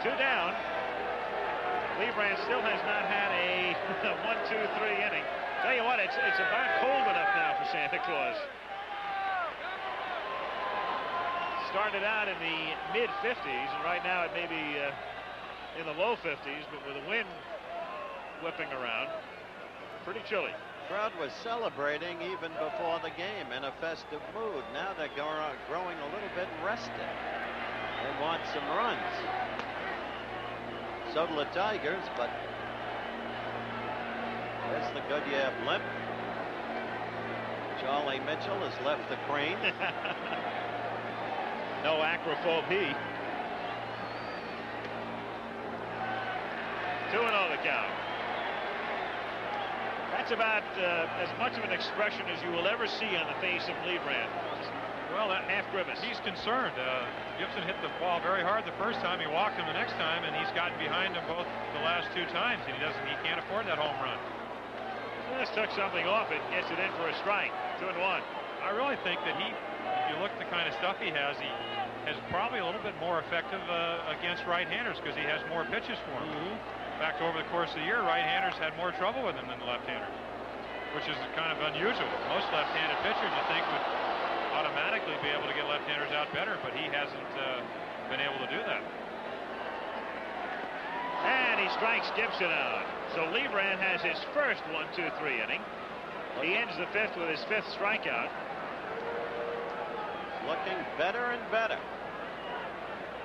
2 down. Liebrandt still has not had a 1-2-3 inning. Tell you what, it's about cold enough now for Santa Claus. Started out in the mid-50s, and right now it may be in the low 50s, but with the wind whipping around, pretty chilly. Crowd was celebrating even before the game in a festive mood. Now they're growing a little bit rested. They want some runs. So do the Tigers, but there's the Goodyear blimp. Charlie Mitchell has left the crane. No acrophobia. 2-0 the count. That's about as much of an expression as you will ever see on the face of Liebrandt. Well, that half grimace. He's concerned. Gibson hit the ball very hard the first time. He walked him the next time, and he's gotten behind him both the last 2 times, and he can't afford that home run. Just took something off it, gets it in for a strike. 2-1. I really think that if you look at the kind of stuff he has probably a little bit more effective against right-handers because he has more pitches for him. In fact, over the course of the year, right-handers had more trouble with him than the left-handers, which is kind of unusual. Most left-handed pitchers, you think, would automatically be able to get left-handers out better, but he hasn't been able to do that. And he strikes Gibson out. So Liebrandt has his first 1-2-3 inning. He ends the 5th with his 5th strikeout. Looking better and better.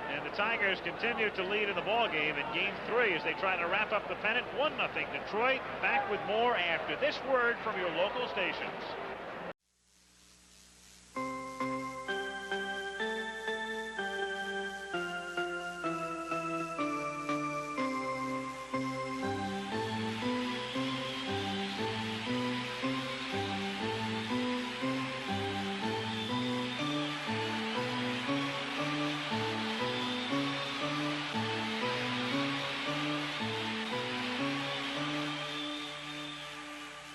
And the Tigers continue to lead in the ball game in Game 3 as they try to wrap up the pennant. 1-0 Detroit. Back with more after this word from your local stations.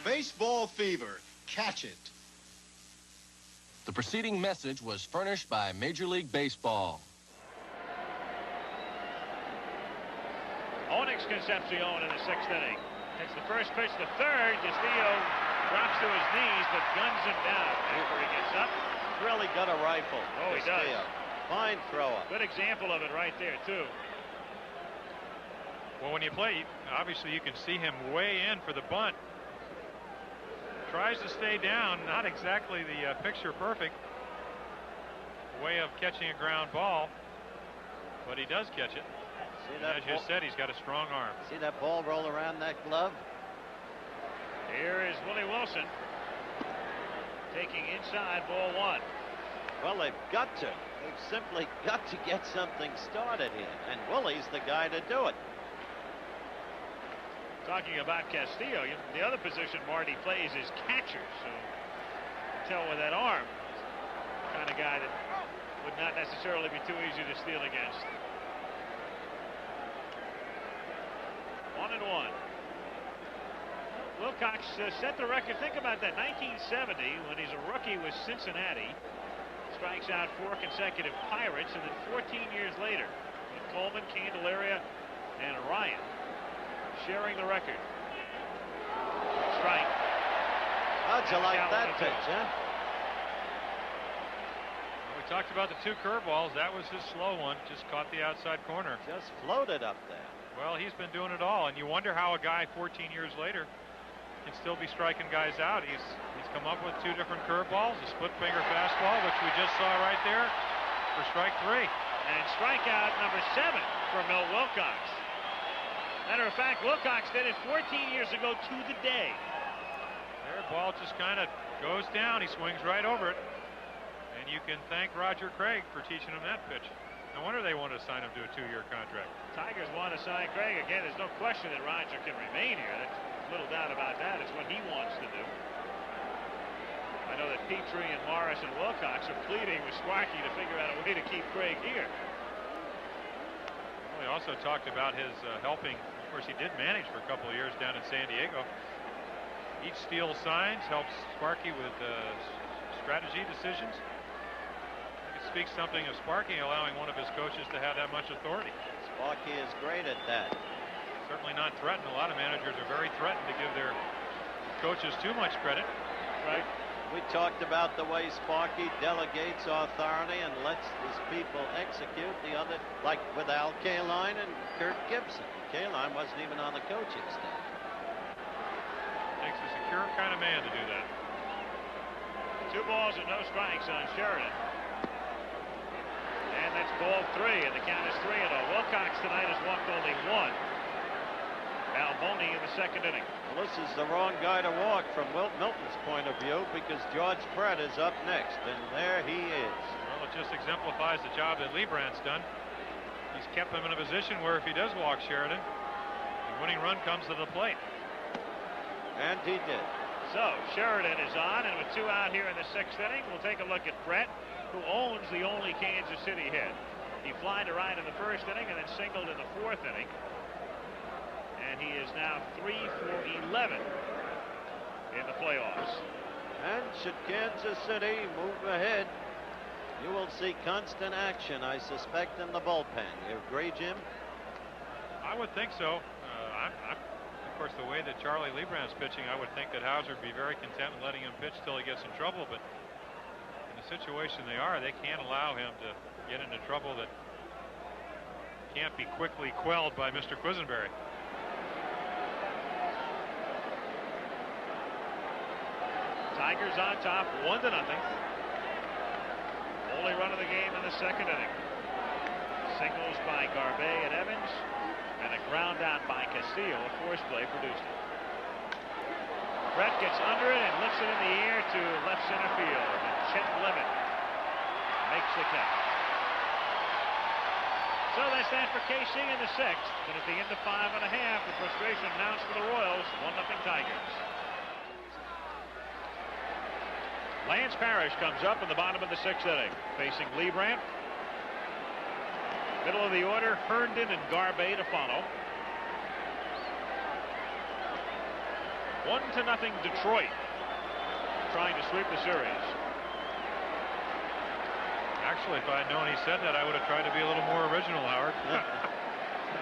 Baseball fever. Catch it. The preceding message was furnished by Major League Baseball. Onyx Concepcion in the 6th inning. It's the first pitch to third. Castillo drops to his knees, but guns him down after he gets up. Really got a rifle. Oh, he does. Fine thrower. Good example of it right there, too. Well, when you play, obviously you can see him way in for the bunt. Tries to stay down, not exactly the picture perfect way of catching a ground ball, but he does catch it. See that? As you said, he's got a strong arm. See that ball roll around that glove? Here is Willie Wilson taking inside ball 1. Well, they've simply got to get something started here, and Willie's the guy to do it. Talking about Castillo, the other position Marty plays is catcher, so tell with that arm, kind of guy that would not necessarily be too easy to steal against. 1-1. Wilcox set the record. Think about that. 1970, when he's a rookie with Cincinnati, strikes out 4 consecutive Pirates, and then 14 years later, with Coleman, Candelaria, and Ryan sharing the record. Strike. How'd you like that pitch, huh? We talked about the 2 curveballs. That was his slow one. Just caught the outside corner. Just floated up there. Well, he's been doing it all, and you wonder how a guy 14 years later can still be striking guys out. He's come up with 2 different curveballs, a split finger fastball, which we just saw right there for strike 3. And strikeout number 7 for Milt Wilcox. Matter of fact, Wilcox did it 14 years ago to the day. Their ball just kind of goes down. He swings right over it. And you can thank Roger Craig for teaching him that pitch. No wonder they wanted to sign him to a 2-year contract. Tigers want to sign Craig. Again, there's no question that Roger can remain here. There's little doubt about that. It's what he wants to do. I know that Petrie and Morris and Wilcox are pleading with Sparky to figure out a way to keep Craig here. Well, he also talked about his helping. Of course, he did manage for a couple of years down in San Diego. Each steal signs helps Sparky with strategy decisions. I think it speaks something of Sparky allowing one of his coaches to have that much authority. Sparky is great at that. Certainly not threatened. A lot of managers are very threatened to give their coaches too much credit. Right. We talked about the way Sparky delegates authority and lets his people execute. The other, like with Al Kaline and Kirk Gibson. Kaline wasn't even on the coaching staff. Takes a secure kind of man to do that. 2 balls and no strikes on Sheridan. And that's ball 3, and the count is 3-0. Wilcox tonight has walked only 1. Balboni in the 2nd inning. Well, this is the wrong guy to walk from Milton's point of view, because George Brett is up next, and there he is. Well, it just exemplifies the job that Liebrandt's done. He's kept him in a position where if he does walk Sheridan, the winning run comes to the plate. And he did. So Sheridan is on, and with 2 out here in the 6th inning, we'll take a look at Brett, who owns the only Kansas City hit. He flied to right in the 1st inning and then singled in the 4th inning. And he is now 3 for 11 in the playoffs. And should Kansas City move ahead, you will see constant action, I suspect, in the bullpen. You agree, Jim? I would think so. Of course, the way that Charlie Liebrandt's pitching, I would think that Howser would be very content in letting him pitch till he gets in trouble. But in the situation they are, they can't allow him to get into trouble that can't be quickly quelled by Mr. Quisenberry. Tigers on top, 1-0. Only run of the game in the 2nd inning. Singles by Garbey and Evans, and a ground out by Castillo. A force play produced it. Brett gets under it and lifts it in the air to left center field. And Chet Lemon makes the catch. So that's that for KC in the 6th. And at the end of 5 1/2, the frustration announced for the Royals, 1-0 Tigers. Lance Parrish comes up in the bottom of the 6th inning, facing Liebrandt. Middle of the order, Herndon and Garbey to follow. 1-0 Detroit, trying to sweep the series. Actually, if I had known he said that, I would have tried to be a little more original, Howard.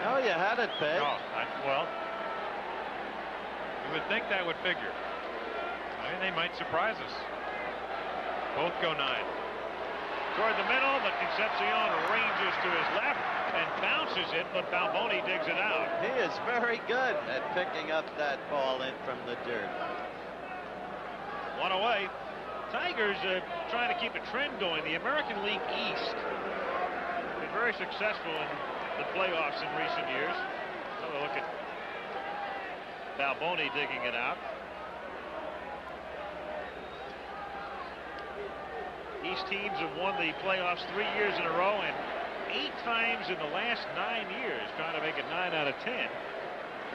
No, you had it, Peg. No, well, you would think that would figure. I mean, they might surprise us. Both go 9. Toward the middle, but Concepcion ranges to his left and bounces it, but Balboni digs it out. He is very good at picking up that ball in from the dirt. 1 away. Tigers trying to keep a trend going. The American League East been very successful in the playoffs in recent years. Another look at Balboni digging it out. East teams have won the playoffs 3 years in a row and 8 times in the last 9 years, trying to make it 9 out of 10.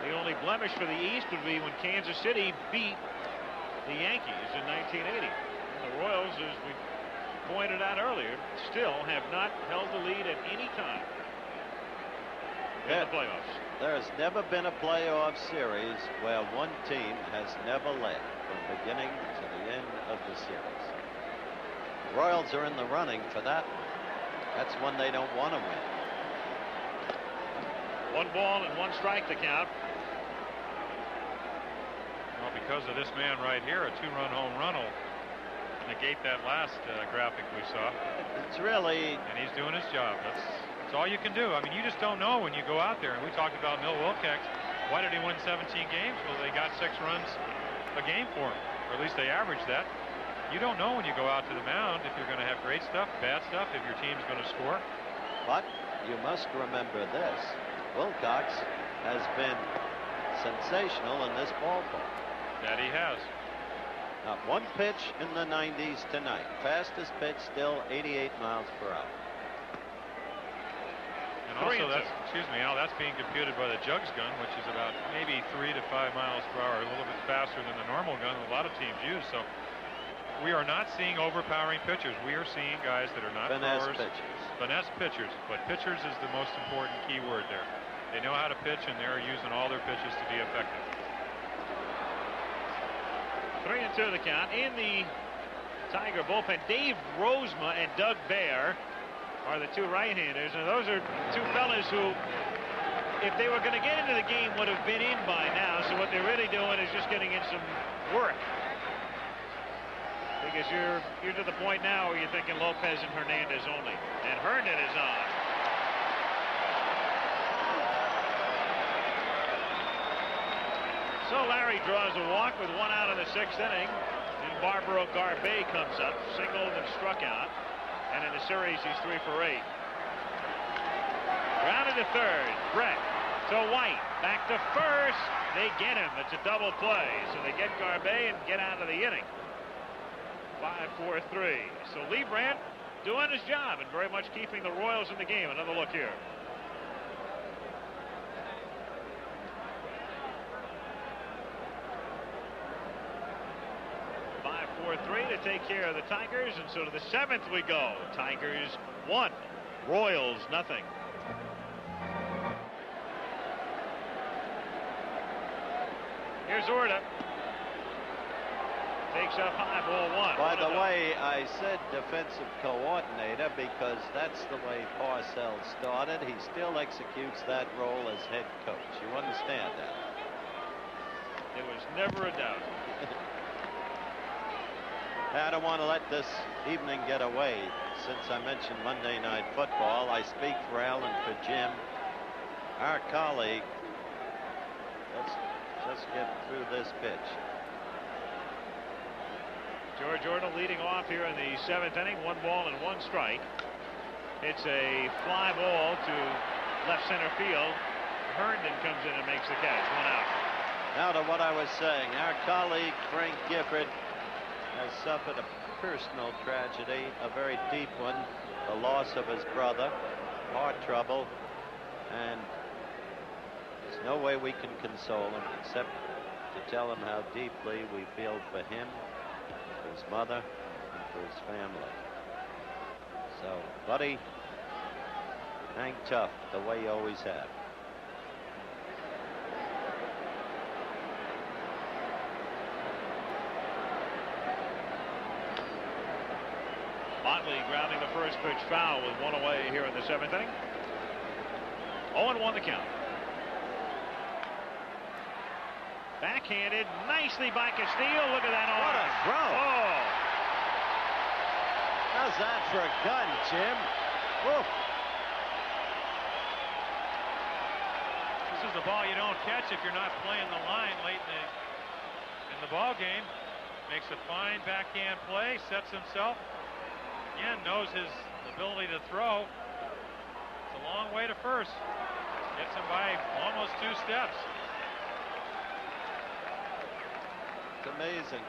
The only blemish for the East would be when Kansas City beat the Yankees in 1980. And the Royals, as we pointed out earlier, still have not held the lead at any time in the playoffs. There has never been a playoff series where one team has never led from beginning to the end of the series. The Royals are in the running for that. That's one they don't want to win. 1 ball and 1 strike to count. Well, because of this man right here, a 2-run home run will negate that last graphic we saw. It's really... And he's doing his job. That's all you can do. I mean, you just don't know when you go out there. And we talked about Milt Wilcox. Why did he win 17 games? Well, they got 6 runs a game for him. Or at least they averaged that. You don't know when you go out to the mound if you're going to have great stuff, bad stuff, if your team's going to score. But you must remember this. Wilcox has been sensational in this ballpark. That he has. Not 1 pitch in the 90s tonight. Fastest pitch still 88 miles per hour. And also, that's being computed by the Jugs gun, which is about maybe 3 to 5 miles per hour, a little bit faster than the normal gun a lot of teams use. So we are not seeing overpowering pitchers. We are seeing guys that are not finesse throwers. Pitchers. Finesse pitchers. But pitchers is the most important key word there. They know how to pitch, and they're using all their pitches to be effective. 3-2 the count. In the Tiger bullpen, Dave Rozema and Doug Baer are the 2 right-handers, and those are 2 fellas who if they were going to get into the game, would have been in by now. So what they're really doing is just getting in some work. Because you're to the point now where you're thinking Lopez and Hernandez only. And Herndon is on. So Larry draws a walk with 1 out in the 6th inning. And Barbaro Garbe comes up, singled and struck out. And in the series, he's 3 for 8. Grounded to third. Brett to White. Back to first. They get him. It's a double play. So they get Garbe and get out of the inning. 5-4-3. So Liebrandt doing his job and very much keeping the Royals in the game. Another look here. To take care of the Tigers, and so to the 7th we go. Tigers 1, Royals nothing. Here's Orta. Takes up high, ball 1. By the way, I said defensive coordinator because that's the way Parcells started. He still executes that role as head coach. You understand that? There was never a doubt. I don't want to let this evening get away. Since I mentioned Monday Night Football, I speak for Al and for Jim, our colleague. Let's just get through this pitch. George Orta leading off here in the 7th inning. 1 ball and 1 strike. It's a fly ball to left center field. Herndon comes in and makes the catch. 1 out. Now to what I was saying. Our colleague Frank Gifford has suffered a personal tragedy, a very deep one, the loss of his brother, heart trouble, and there's no way we can console him except to tell him how deeply we feel for him, for his mother, and for his family. So, buddy, hang tough the way you always have. Motley grounding the first pitch foul with 1 away here in the 7th inning. 0-1 the count. Backhanded nicely by Castillo. Look at that arm. What a throw. Oh. How's that for a gun, Jim? Woof. This is the ball you don't catch if you're not playing the line late in the ball game. Makes a fine backhand play, sets himself. Again, knows his ability to throw. It's a long way to first. Gets him by almost 2 steps. It's amazing.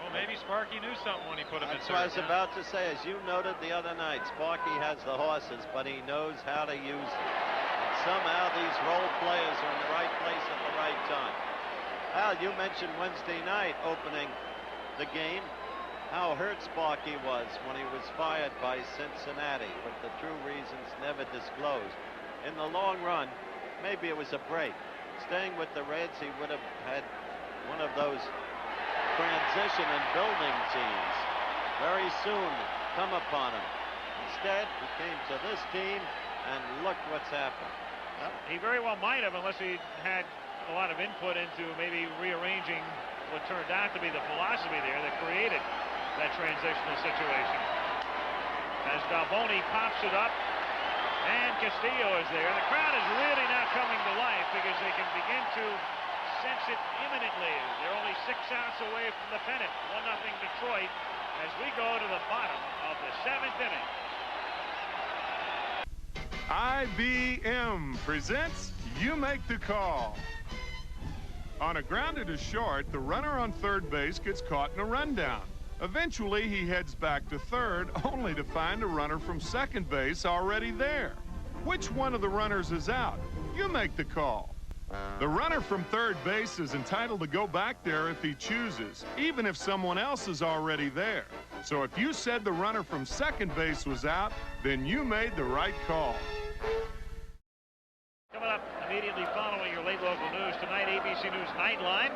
Well, maybe Sparky knew something when he put him in That's what I third. was about to say. As you noted the other night, Sparky has the horses, but he knows how to use them. And somehow these role players are in the right place at the right time. Al, you mentioned Wednesday night opening the game. How hurt Sparky was when he was fired by Cincinnati, but the true reasons never disclosed. In the long run, maybe it was a break. Staying with the Reds, he would have had one of those transition and building teams very soon come upon him. Instead, he came to this team, and look what's happened. Well, he very well might have, unless he had a lot of input into maybe rearranging what turned out to be the philosophy there that created that transitional situation. As Balboni pops it up, and Castillo is there. The crowd is really now coming to life because they can begin to sense it imminently. They're only 6 outs away from the pennant. 1-0 Detroit as we go to the bottom of the 7th inning. IBM presents You Make the Call. On a grounded to short, the runner on third base gets caught in a rundown. Eventually, he heads back to third, only to find a runner from second base already there. Which one of the runners is out? You make the call. The runner from third base is entitled to go back there if he chooses, even if someone else is already there. So if you said the runner from second base was out, then you made the right call. Coming up immediately following your late local news tonight, ABC News Nightline.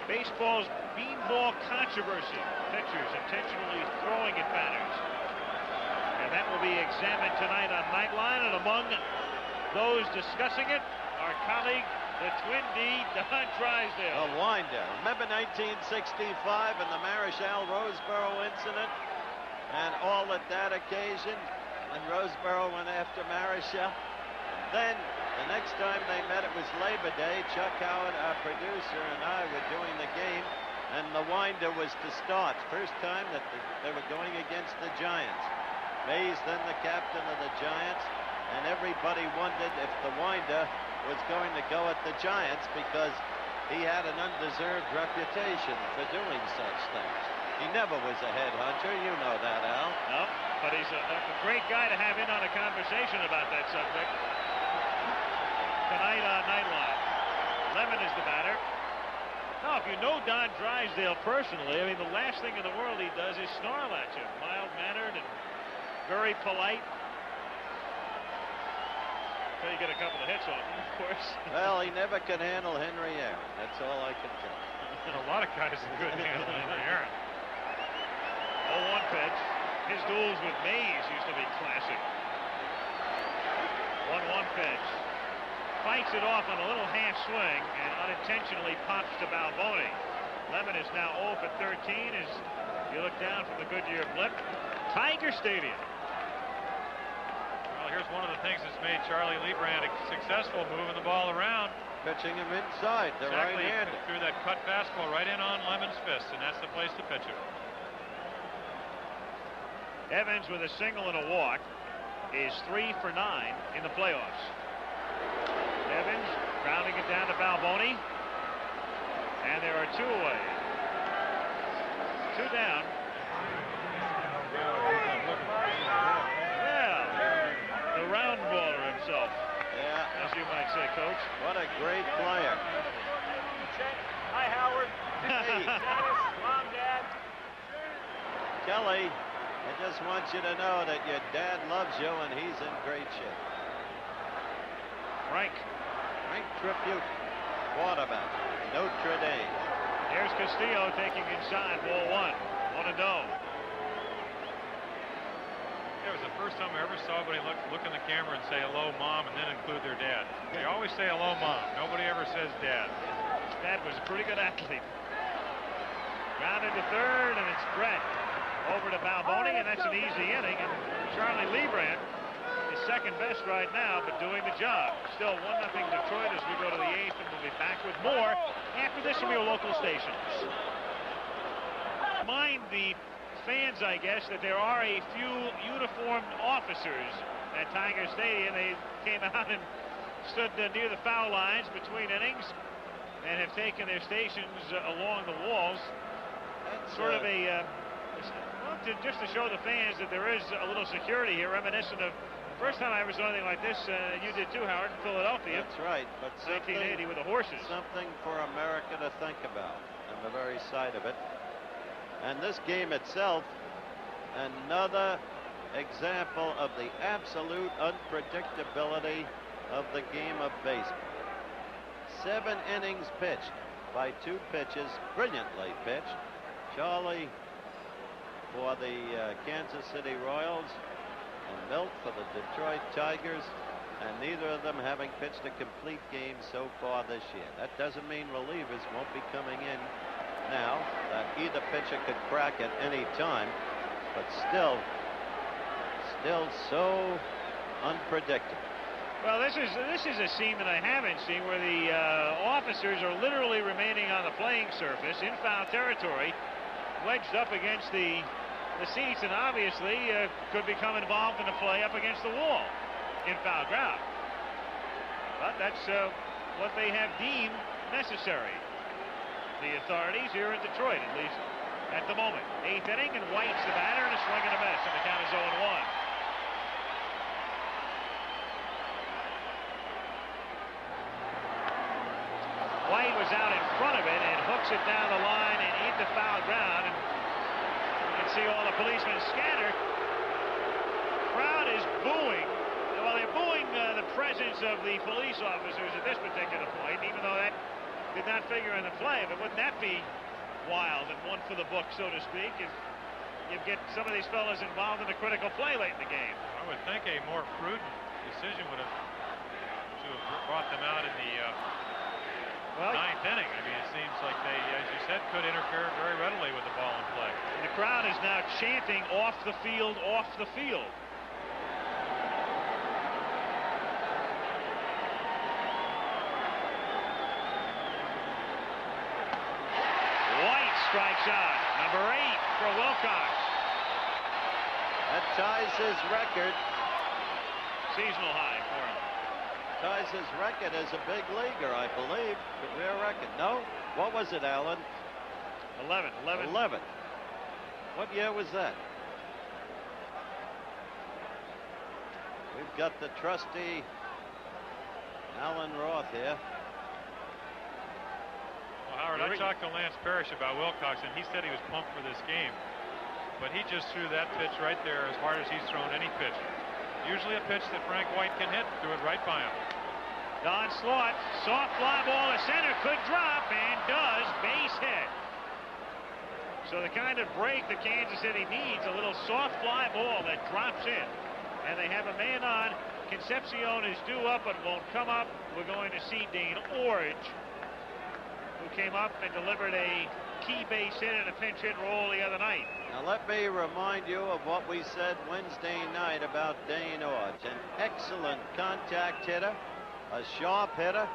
Baseball's beanball controversy. Pitchers intentionally throwing at batters. And that will be examined tonight on Nightline. And among Those discussing it, our colleague, the Twin D, Don Drysdale. A winder. Remember 1965 and the Marichal Roseboro incident and all at that occasion? And Roseboro went after Marichal. Then the next time they met, it was Labor Day. Chuck Howard, our producer, and I were doing the game, and the winder was to start. First time that they were going against the Giants. Mays, then the captain of the Giants, and everybody wondered if the winder was going to go at the Giants because he had an undeserved reputation for doing such things. He never was a headhunter, you know that, Al. No, but he's a great guy to have in on a conversation about that subject. Tonight on Nightline. Lemon is the batter. Now, if you know Don Drysdale personally, I mean, the last thing in the world he does is snarl at you. Mild-mannered and very polite. Until you get a couple of hits on him, of course. Well, he never could handle Henry Aaron. That's all I can tell you. And a lot of guys that couldn't handle Henry Aaron. 0-1 pitch. His duels with Mays used to be classic. 1-1 pitch. Fights it off on a little half swing and unintentionally pops to Balboni. Lemon is now 0 for 13 as you look down from the Goodyear blip. Tiger Stadium. Well, here's one of the things that's made Charlie Liebrandt successful, moving the ball around. Pitching him inside, the exactly, right-handed. Threw that cut fastball right in on Lemon's fist, and that's the place to pitch it. Evans with a single and a walk is 3 for 9 in the playoffs. Evans grounding it down to Balboni, and there are 2 away. 2 down. Well, the round baller himself. Yeah, as you might say, Coach. What a great player. Hi, Howard. Hey. Mom, Dad. Kelly, I just want you to know that your dad loves you and he's in great shape. Frank Tribute, quarterback, Notre Dame. Here's Castillo taking inside, ball 1. 1-0. It was the first time I ever saw anybody look in the camera and say hello, Mom, and then include their dad. They always say hello, Mom. Nobody ever says Dad. His dad was a pretty good athlete. Grounded to third, and it's Brett over to Balboni, and that's an easy inning. And Charlie Liebrandt is second best right now, but doing the job. Still 1-0 Detroit as we go to the 8th, and we'll be back with more after this from your local stations. Mind the fans, I guess, that there are a few uniformed officers at Tiger Stadium. They came out and stood near the foul lines between innings and have taken their stations along the walls. That's sort of a well, just to show the fans that there is a little security here, reminiscent of the first time I ever saw anything like this. You did too, Howard, in Philadelphia. That's right, but 1980 with the horses. Something for America to think about, and the very sight of it. And this game itself, another example of the absolute unpredictability of the game of baseball. 7 innings pitched by 2 pitches, brilliantly pitched. Charlie for the Kansas City Royals and Milt for the Detroit Tigers, and neither of them having pitched a complete game so far this year. That doesn't mean relievers won't be coming in now, that either pitcher could crack at any time, but still so unpredictable. Well, this is a scene that I haven't seen, where the officers are literally remaining on the playing surface in foul territory, wedged up against the seats, and obviously could become involved in a play up against the wall in foul ground. But that's what they have deemed necessary. The authorities here in Detroit, at least at the moment. 8th inning, and White's the batter, and a swing and a miss, and the count is 0-1. White was out in front of it and hooks it down the line and into foul ground. And you can see all the policemen scatter. Crowd is booing. Well, they're booing the presence of the police officers at this particular point, even though that did not figure in the play. But wouldn't that be wild and one for the book, so to speak, if you get some of these fellas involved in a critical play late in the game? I would think a more prudent decision would have to have brought them out in the ninth inning. I mean, it seems like they, as you said, could interfere very readily with the ball in play. And the crowd is now chanting off the field, off the field. White strikes out. Number 8 for Wilcox. That ties his record. Seasonal high for him. Ties his record as a big leaguer, I believe. Career record. No? What was it, Alan? 11. 11. What year was that? We've got the trusty Alan Roth here. Well, Howard, I talked to Lance Parrish about Wilcox, and he said he was pumped for this game. But he just threw that pitch right there as hard as he's thrown any pitch. Usually a pitch that Frank White can hit, threw it right by him. Don Slaught, soft fly ball to center, could drop, and does. Base hit. So the kind of break that Kansas City needs, a little soft fly ball that drops in. And they have a man on. Concepcion is due up but won't come up. We're going to see Dane Orge, who came up and delivered a key base hit and a pinch hit roll the other night. Now let me remind you of what we said Wednesday night about Dane Orge. An excellent contact hitter, a sharp hitter.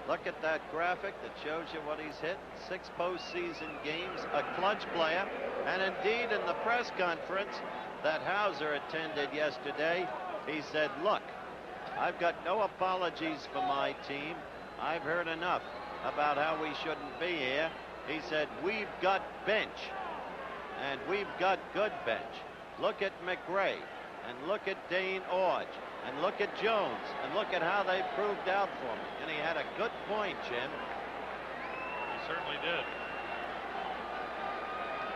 Look at that graphic that shows you what he's hit. 6 postseason games, a clutch player. And indeed, in the press conference that Howser attended yesterday, he said, look, I've got no apologies for my team. I've heard enough about how we shouldn't be here. He said, we've got bench, and we've got good bench. Look at McRae, and look at Dane Orge, and look at Jones, and look at how they proved out for me. And he had a good point, Jim. He certainly did.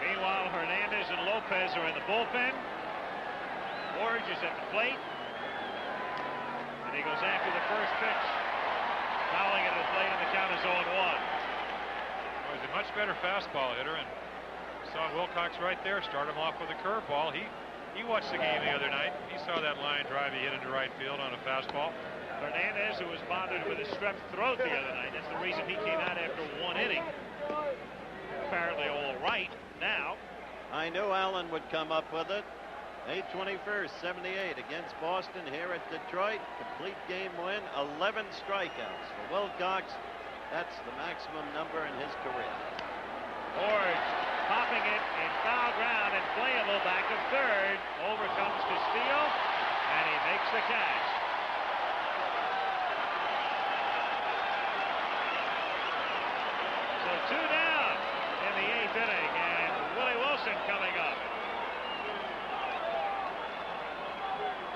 Meanwhile, Hernandez and Lopez are in the bullpen. Orge is at the plate. And he goes after the first pitch. Fouling it at the plate, and the count is 0-1. Well, he's a much better fastball hitter, and saw Wilcox right there start him off with a curveball. He watched the game the other night. He saw that line drive he hit into right field on a fastball. Hernandez, who was bothered with a strep throat the other night. That's the reason he came out after 1 inning. Apparently all right now. I knew Allen would come up with it. 8/21, 78 against Boston here at Detroit. Complete game win, 11 strikeouts for Wilcox. That's the maximum number in his career. Orge popping it in foul ground and playable back of third. Over comes Castillo, and he makes the catch. So 2 down in the 8th inning, and Willie Wilson coming up.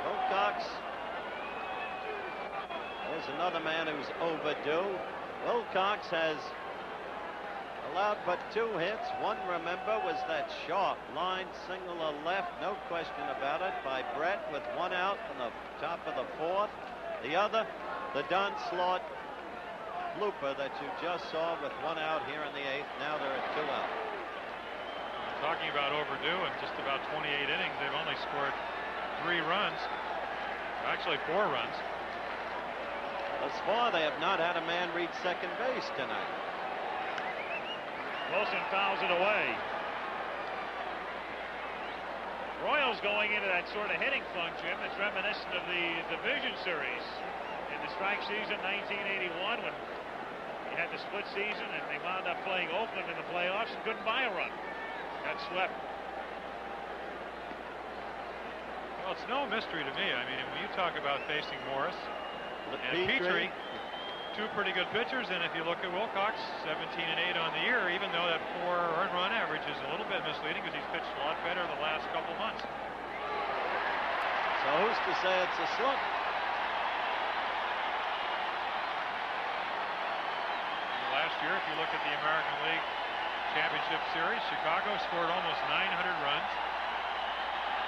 Wilcox is another man who's overdue. Wilcox has allowed but 2 hits. One, remember, was that sharp line single to left, no question about it, by Brett with 1 out in the top of the 4th. The other, the Don Slaught blooper that you just saw with 1 out here in the 8th. Now they're at 2 out. Talking about overdue, in just about 28 innings, they've only scored 3 runs. Actually 4 runs. Thus far, they have not had a man reach second base tonight. Wilson fouls it away. Royals going into that sort of hitting funk, Jim, that's reminiscent of the division series in the strike season 1981, when you had the split season and they wound up playing Oakland in the playoffs and couldn't buy a run. Got swept. Well, it's no mystery to me. I mean, when you talk about facing Morris and Petrie, 2 pretty good pitchers, and if you look at Wilcox, 17-8 on the year, even though that 4 earned run average is a little bit misleading because he's pitched a lot better the last couple months. So who's to say it's a slump? Last year, if you look at the American League Championship Series, Chicago scored almost 900 runs.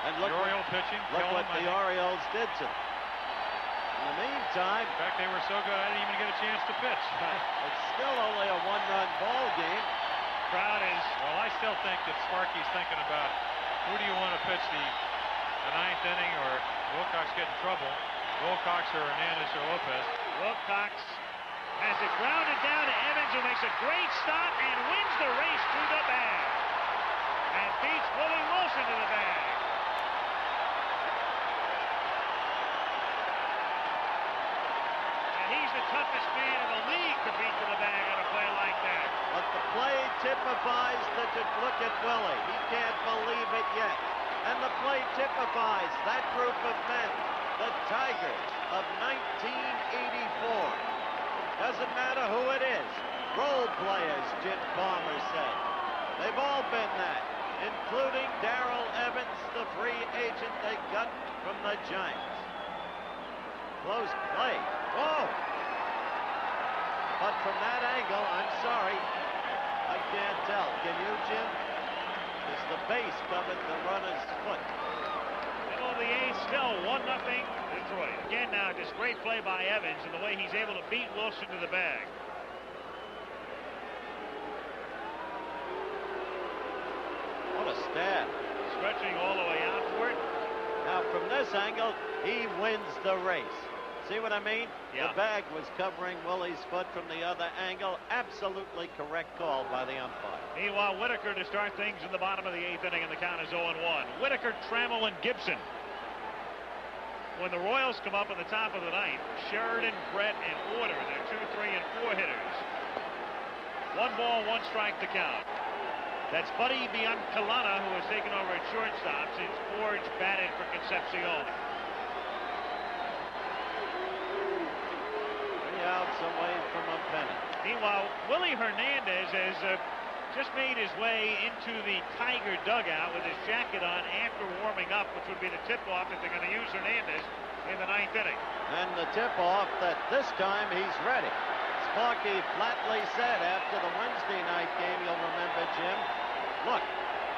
And look, the Orioles pitching. Look what the Orioles did to them. In the meantime, in fact, they were so good I didn't even get a chance to pitch. It's still only a 1-run ball game. Crowd is, well, I still think that Sparky's thinking about who do you want to pitch the 9th inning, or Wilcox get in trouble. Wilcox or Hernandez or Lopez. Wilcox has it grounded down to Evans, who makes a great stop and wins the race to the bag. And beats Willie Wilson to the bag. And he's the toughest man in the league to beat to the bag on a play like that. But the play typifies look at Willie. He can't believe it yet. And the play typifies that group of men, the Tigers of 1984. Doesn't matter who it is. Role players, Jim Palmer said. They've all been that, including Darrell Evans, the free agent they got from the Giants. Close play. Whoa! But from that angle, I'm sorry, I can't tell. Can you, Jim? Is the base covered the runner's foot? Middle of the eighth, still 1-0 Detroit. Again now, just great play by Evans and the way he's able to beat Wilson to the bag. What a stab. Stretching all the way outward. Now from this angle, he wins the race. See what I mean? Yeah. The bag was covering Willie's foot from the other angle. Absolutely correct call by the umpire. Meanwhile, Whitaker to start things in the bottom of the eighth inning, and the count is 0-1. Whitaker, Trammell, and Gibson. When the Royals come up at the top of the ninth, Sheridan, Brett, and Order, they're 2, 3, and 4 hitters. 1 ball, 1 strike to count. That's Buddy Biancalana, who has taken over at shortstop since Forge batted for Concepcion. 3 outs away from a pennant. Meanwhile, Willie Hernandez has just made his way into the Tiger dugout with his jacket on after warming up, which would be the tip-off that they're going to use Hernandez in the ninth inning. And the tip-off that this time he's ready. Sparky flatly said after the Wednesday night game, you'll remember, Jim, look,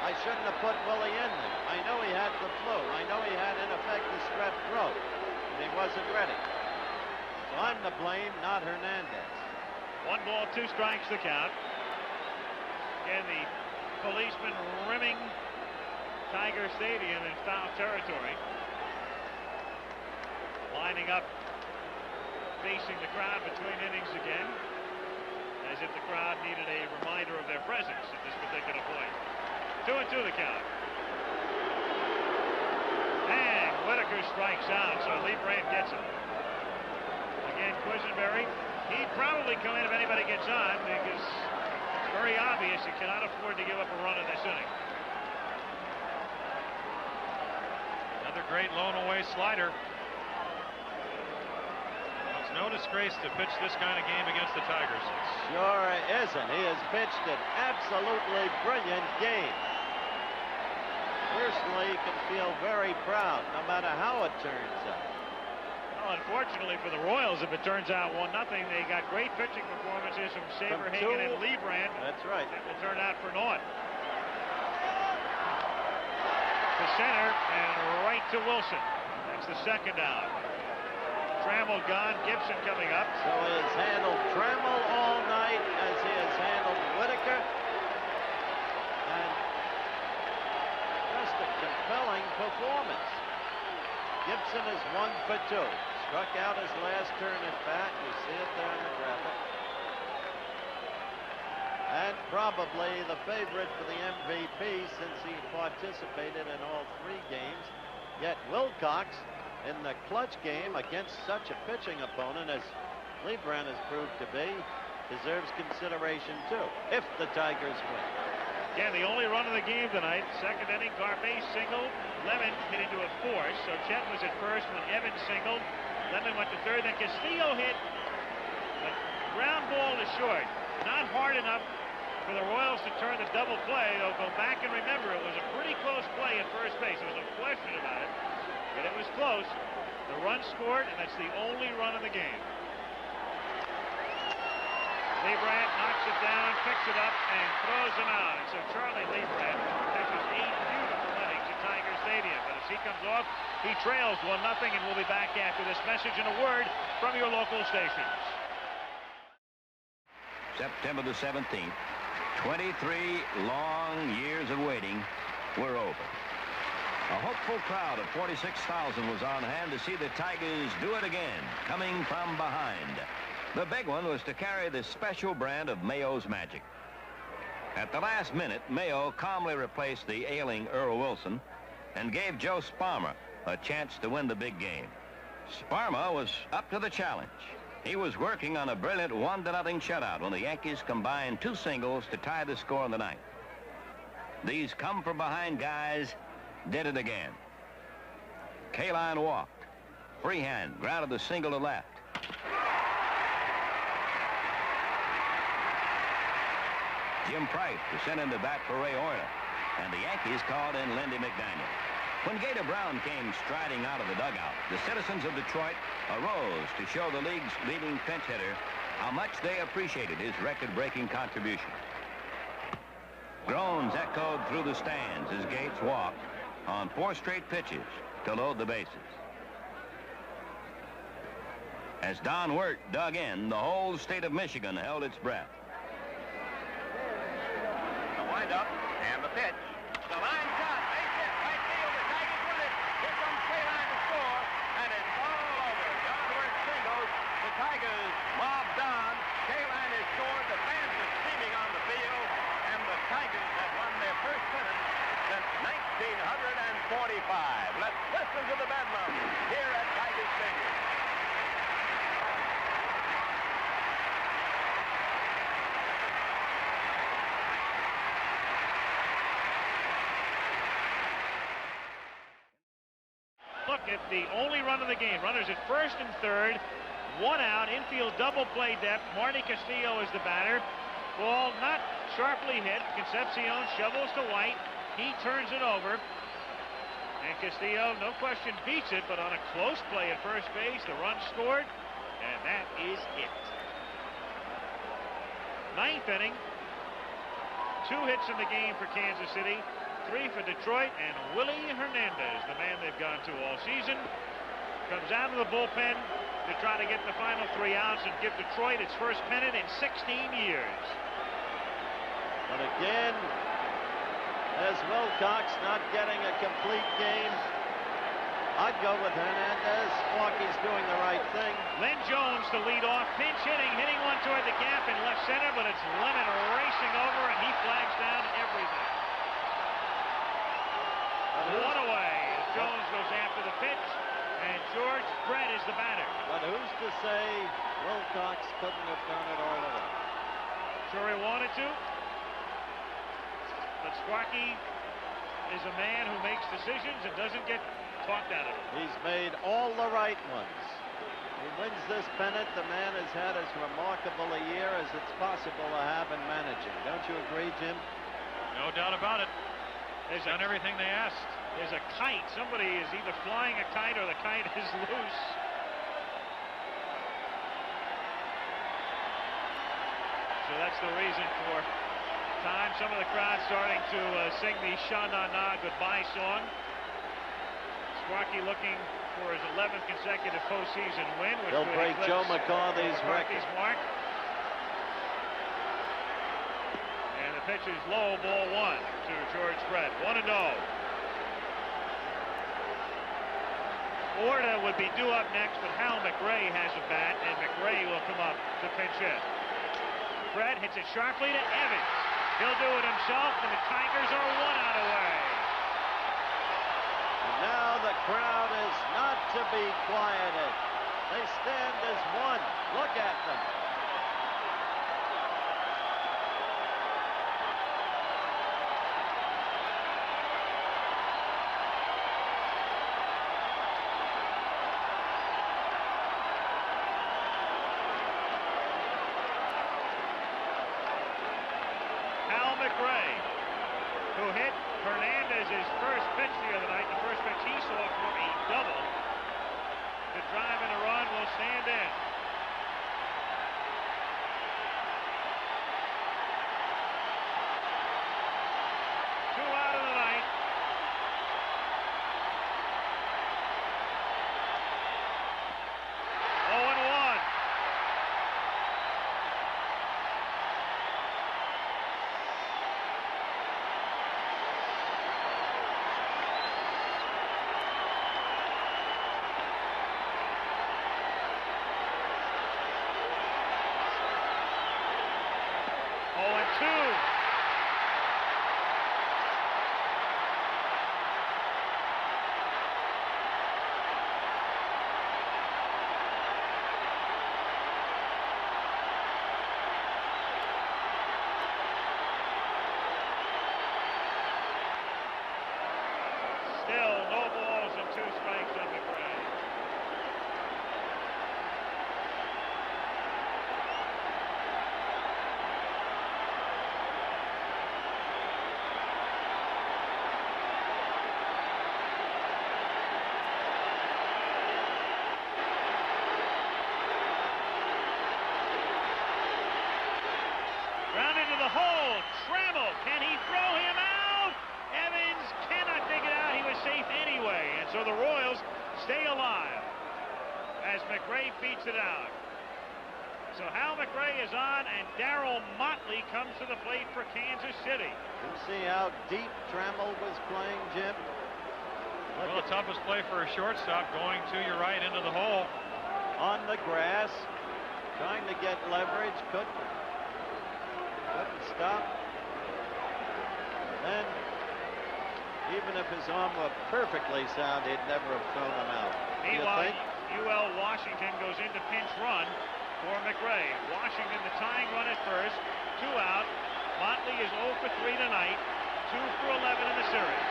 I shouldn't have put Willie in there. I know he had the flu. I know he had, in effect, the strep throat, and he wasn't ready. So I'm to blame, not Hernandez. 1 ball, 2 strikes to count. Again, the policeman rimming Tiger Stadium in foul territory. Lining up, facing the crowd between innings again, as if the crowd needed a reminder of their presence at this particular point. 2-2 the count. And Whitaker strikes out, so Liebrandt gets him. Again, Quisenberry, he'd probably come in if anybody gets on, because it's very obvious you cannot afford to give up a run in this inning. Another great lone away slider. It's no disgrace to pitch this kind of game against the Tigers. Sure isn't. He has pitched an absolutely brilliant game. Personally, he can feel very proud, no matter how it turns out. Well, unfortunately for the Royals, if it turns out 1-0, they got great pitching performances from Saberhagen and Liebrandt. That's right. It will turn out for naught. To center and right to Wilson. That's the second out. Trammell gone, Gibson coming up. So he has handled Trammell all night as he has handled Whitaker. And just a compelling performance. Gibson is 1 for 2. Struck out his last turn at bat. You see it there in the graphic. And probably the favorite for the MVP since he participated in all 3 games. Yet Wilcox, in the clutch game against such a pitching opponent as Liebrandt has proved to be, deserves consideration too, if the Tigers win. Again, the only run of the game tonight. Second inning, Garbe singled. Lemon hit into a force, so Chet was at first when Evans singled. Lemon went to third, then Castillo hit. The ground ball to short. Not hard enough for the Royals to turn the double play. They'll go back and remember it was a pretty close play at first base. There was no question about it, but it was close. The run scored, and that's the only run of the game. Liebrandt knocks it down, picks it up, and throws him out. And so Charlie Liebrandt pitches 8 beautiful innings at Tiger Stadium. But as he comes off, he trails 1-0, and we'll be back after this message and a word from your local stations. September the 17th, 23 long years of waiting were over. A hopeful crowd of 46,000 was on hand to see the Tigers do it again, coming from behind. The big one was to carry the special brand of Mayo's magic. At the last minute, Mayo calmly replaced the ailing Earl Wilson and gave Joe Sparma a chance to win the big game. Sparma was up to the challenge. He was working on a brilliant 1-0 shutout when the Yankees combined 2 singles to tie the score in the ninth. These come-from-behind guys did it again. Kaline walked. Freehand grounded the single to left. Jim Price was sent into bat for Ray Oyler, and the Yankees called in Lindy McDaniel. When Gator Brown came striding out of the dugout, the citizens of Detroit arose to show the league's leading pinch hitter how much they appreciated his record-breaking contribution. Groans echoed through the stands as Gates walked on 4 straight pitches to load the bases. As Don Wirt dug in, the whole state of Michigan held its breath. The windup and the pitch. The line shot. Base hit. Right field. The Tigers win it. Here comes Kaline to score, and it's all over. Don Wirt singles. The Tigers mob Don. Kaline has scored. The fans are screaming on the field, and the Tigers have won their first pennant since 1945. Let's listen to the bedlam here at Tiger Stadium. Look at the only run of the game. Runners at first and third. 1 out. Infield double play depth. Marty Castillo is the batter. Ball not sharply hit. Concepcion shovels to White. He turns it over. And Castillo, no question, beats it, but on a close play at first base, the run scored, and that is it. 9th inning. 2 hits in the game for Kansas City. 3 for Detroit, and Willie Hernandez, the man they've gone to all season, comes out of the bullpen to try to get the final 3 outs and give Detroit its first pennant in 16 years. But again, as Wilcox not getting a complete game, I'd go with Hernandez. Sparky's doing the right thing. Lynn Jones to lead off, pinch hitting one toward the gap in left center, but it's Lemon racing over, and he flags down everything. 1 away as Jones goes after the pitch, and George Brett is the batter. But who's to say Wilcox couldn't have done it all alone? Sure he wanted to, but Sparky is a man who makes decisions and doesn't get talked out of it. He's made all the right ones. He wins this pennant. The man has had as remarkable a year as it's possible to have in managing. Don't you agree, Jim? No doubt about it. They've done everything they asked. There's a kite. Somebody is either flying a kite or the kite is loose. So that's the reason for time. Some of the crowd starting to sing the Sha Na Na goodbye song. Sparky looking for his 11th consecutive postseason win, which will would break eclipse Joe McCarthy's record. Mark. And the pitch is low, ball 1 to George Brett. 1-0. Orta would be due up next, but Hal McRae has a bat, and McRae will come up to pinch hit. Brett hits it sharply to Evans. He'll do it himself, and the Tigers are 1 out away. And now the crowd is not to be quieted. They stand as one. Look at them. Who hit Hernandez's first pitch the other night. The first pitch he saw for a double. The drive and a run will stand in. Two out of the ninth. So the Royals stay alive as McRae beats it out. So Hal McRae is on, and Darryl Motley comes to the plate for Kansas City. You see how deep Trammell was playing, Jim? Well, the toughest play for a shortstop, going to your right into the hole. On the grass, trying to get leverage, couldn't stop. Then, even if his arm were perfectly sound, he'd never have thrown him out. Meanwhile, UL Washington goes into pinch run for McRae. Washington the tying run at first, 2 out. Motley is 0 for 3 tonight, 2 for 11 in the series.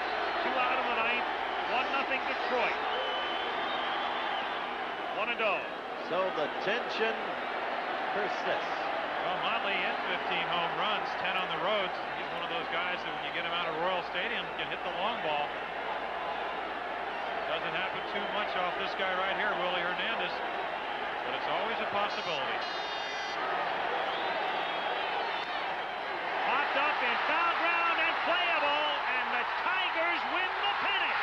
2 out in the ninth, 1-0 Detroit. 1-0. So the tension persists. Well, Motley in 15 home runs, 10 on the roads. He's one of those guys that when you get him out of Royal Stadium, can hit the long ball. Doesn't happen too much off this guy right here, Willie Hernandez, but it's always a possibility. Popped up in foul ground and playable, and the Tigers win the pennant.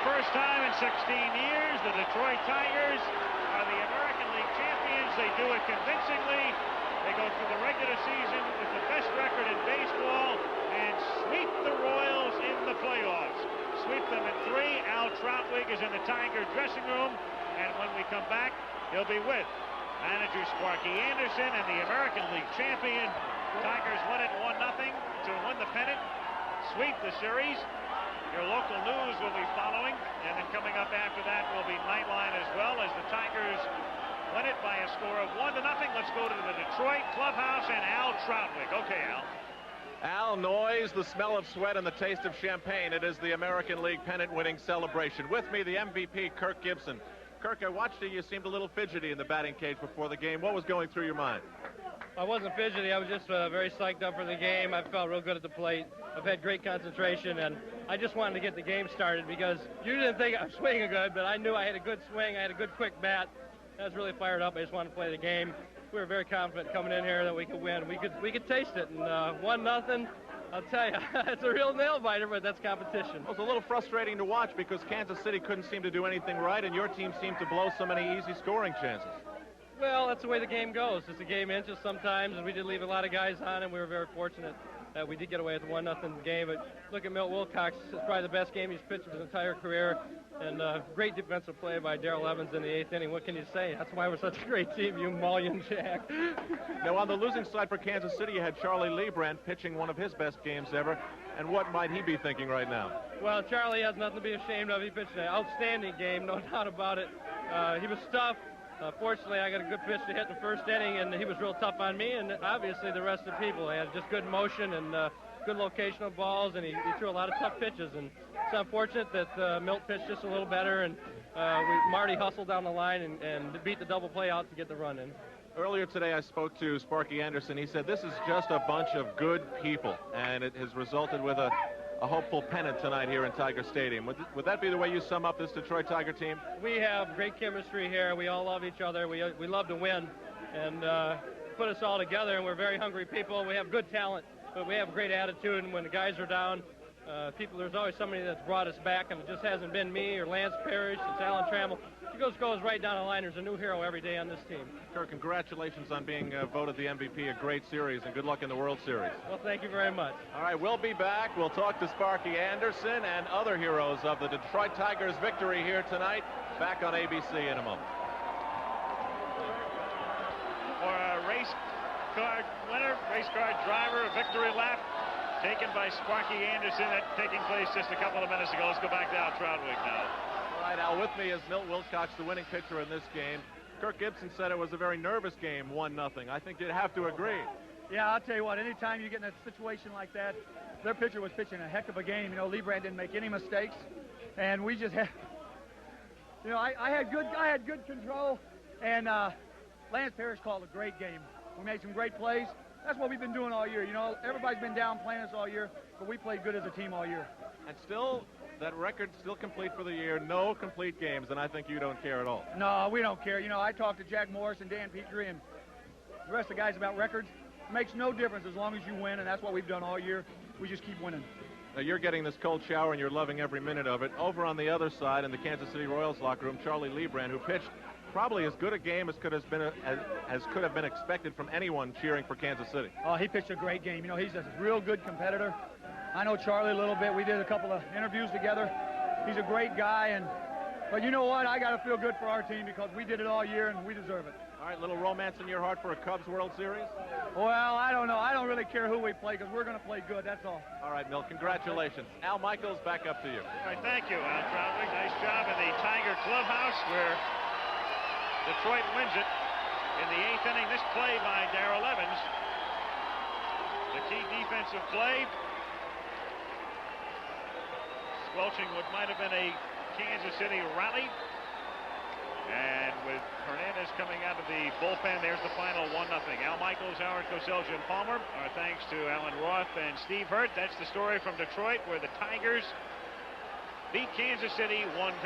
First time in 16 years, the Detroit Tigers are the American League champions. They do it convincingly. They go through the regular season with the best record in baseball and sweep the Royals in the playoffs. Sweep them in 3. Al Trautwig is in the Tiger dressing room, and when we come back, he'll be with manager Sparky Anderson and the American League champion. Tigers win it 1-0 to win the pennant, sweep the series. Your local news will be following, and then coming up after that will be Nightline as well, as the Tigers win it by a score of 1-0. Let's go to the Detroit clubhouse and Al Trautwig. Okay, Al. Al, noise, the smell of sweat, and the taste of champagne. It is the American League pennant-winning celebration. With me, the MVP, Kirk Gibson. Kirk, I watched you. You seemed a little fidgety in the batting cage before the game. What was going through your mind? I wasn't fidgety. I was just very psyched up for the game. I felt real good at the plate. I've had great concentration, and I just wanted to get the game started because you didn't think I was swinging good, but I knew I had a good swing. I had a good quick bat. I was really fired up. I just wanted to play the game. We were very confident coming in here that we could win. We could taste it, and 1-0. I'll tell you, it's a real nail-biter, but that's competition. It was a little frustrating to watch because Kansas City couldn't seem to do anything right, and your team seemed to blow so many easy scoring chances. Well, that's the way the game goes. It's a game inches sometimes, and we did leave a lot of guys on, and we were very fortunate that we did get away with a 1-0 game. But look at Milt Wilcox. It's probably the best game he's pitched his entire career, and great defensive play by Darrell Evans in the 8th inning. What can you say? That's why we're such a great team, you mullion jack. Now, on the losing side for Kansas City, you had Charlie Liebrandt pitching one of his best games ever. And what might he be thinking right now? Well, Charlie has nothing to be ashamed of. He pitched an outstanding game, no doubt about it. He was tough. Fortunately, I got a good pitch to hit in the first inning, and he was real tough on me, and obviously the rest of the people. He had just good motion and good locational balls, and he threw a lot of tough pitches. And it's unfortunate that Milt pitched just a little better, and Marty hustled down the line and beat the double play out to get the run in. Earlier today, I spoke to Sparky Anderson. He said this is just a bunch of good people, and it has resulted with a hopeful pennant tonight here in Tiger Stadium. Would that be the way you sum up this Detroit Tiger team? We have great chemistry here. We all love each other. We love to win, and put us all together, and we're very hungry people. We have good talent, but we have great attitude, and when the guys are down, there's always somebody that's brought us back, and it just hasn't been me or Lance Parrish. It's Alan Trammell. He goes right down the line. There's a new hero every day on this team. Kirk, congratulations on being voted the MVP. A great series, and good luck in the World Series. Well, thank you very much. All right, we'll be back. We'll talk to Sparky Anderson and other heroes of the Detroit Tigers' victory here tonight. Back on ABC in a moment. For a race car winner, race car driver, victory lap, taken by Sparky Anderson, taking place just a couple of minutes ago. Let's go back to Al Troutwig now. All right, Al, with me is Milt Wilcox, the winning pitcher in this game. Kirk Gibson said it was a very nervous game, 1-0. I think you'd have to agree. Yeah, I'll tell you what, anytime you get in a situation like that, their pitcher was pitching a heck of a game. You know, Liebrandt didn't make any mistakes, and we just had, you know, I had good control, and Lance Parrish called a great game. We made some great plays. That's what we've been doing all year. You know, everybody's been downplaying us all year, but we played good as a team all year. And still, that record's still complete for the year. No complete games, and I think you don't care at all. No, we don't care. You know, I talked to Jack Morris and Dan Petrie and the rest of the guys about records. It makes no difference as long as you win, and that's what we've done all year. We just keep winning. Now, you're getting this cold shower, and you're loving every minute of it. Over on the other side in the Kansas City Royals locker room, Charlie Liebrandt, who pitched probably as good a game as could have been expected from anyone cheering for Kansas City. Oh, he pitched a great game. You know, he's a real good competitor. I know Charlie a little bit. We did a couple of interviews together. He's a great guy, but you know what? I got to feel good for our team because we did it all year and we deserve it. All right, little romance in your heart for a Cubs World Series? Well, I don't know. I don't really care who we play because we're going to play good, that's all. All right, Milt, congratulations. Al Michaels, back up to you. All right, thank you, Al Troutwig. Nice job in the Tiger clubhouse where Detroit wins it in the 8th inning. This play by Darrell Evans. The key defensive play. Squelching what might have been a Kansas City rally. And with Hernandez coming out of the bullpen, there's the final 1-0. Al Michaels, Howard Cosell, Jim Palmer. Our thanks to Alan Roth and Steve Hurt. That's the story from Detroit where the Tigers beat Kansas City 1-0.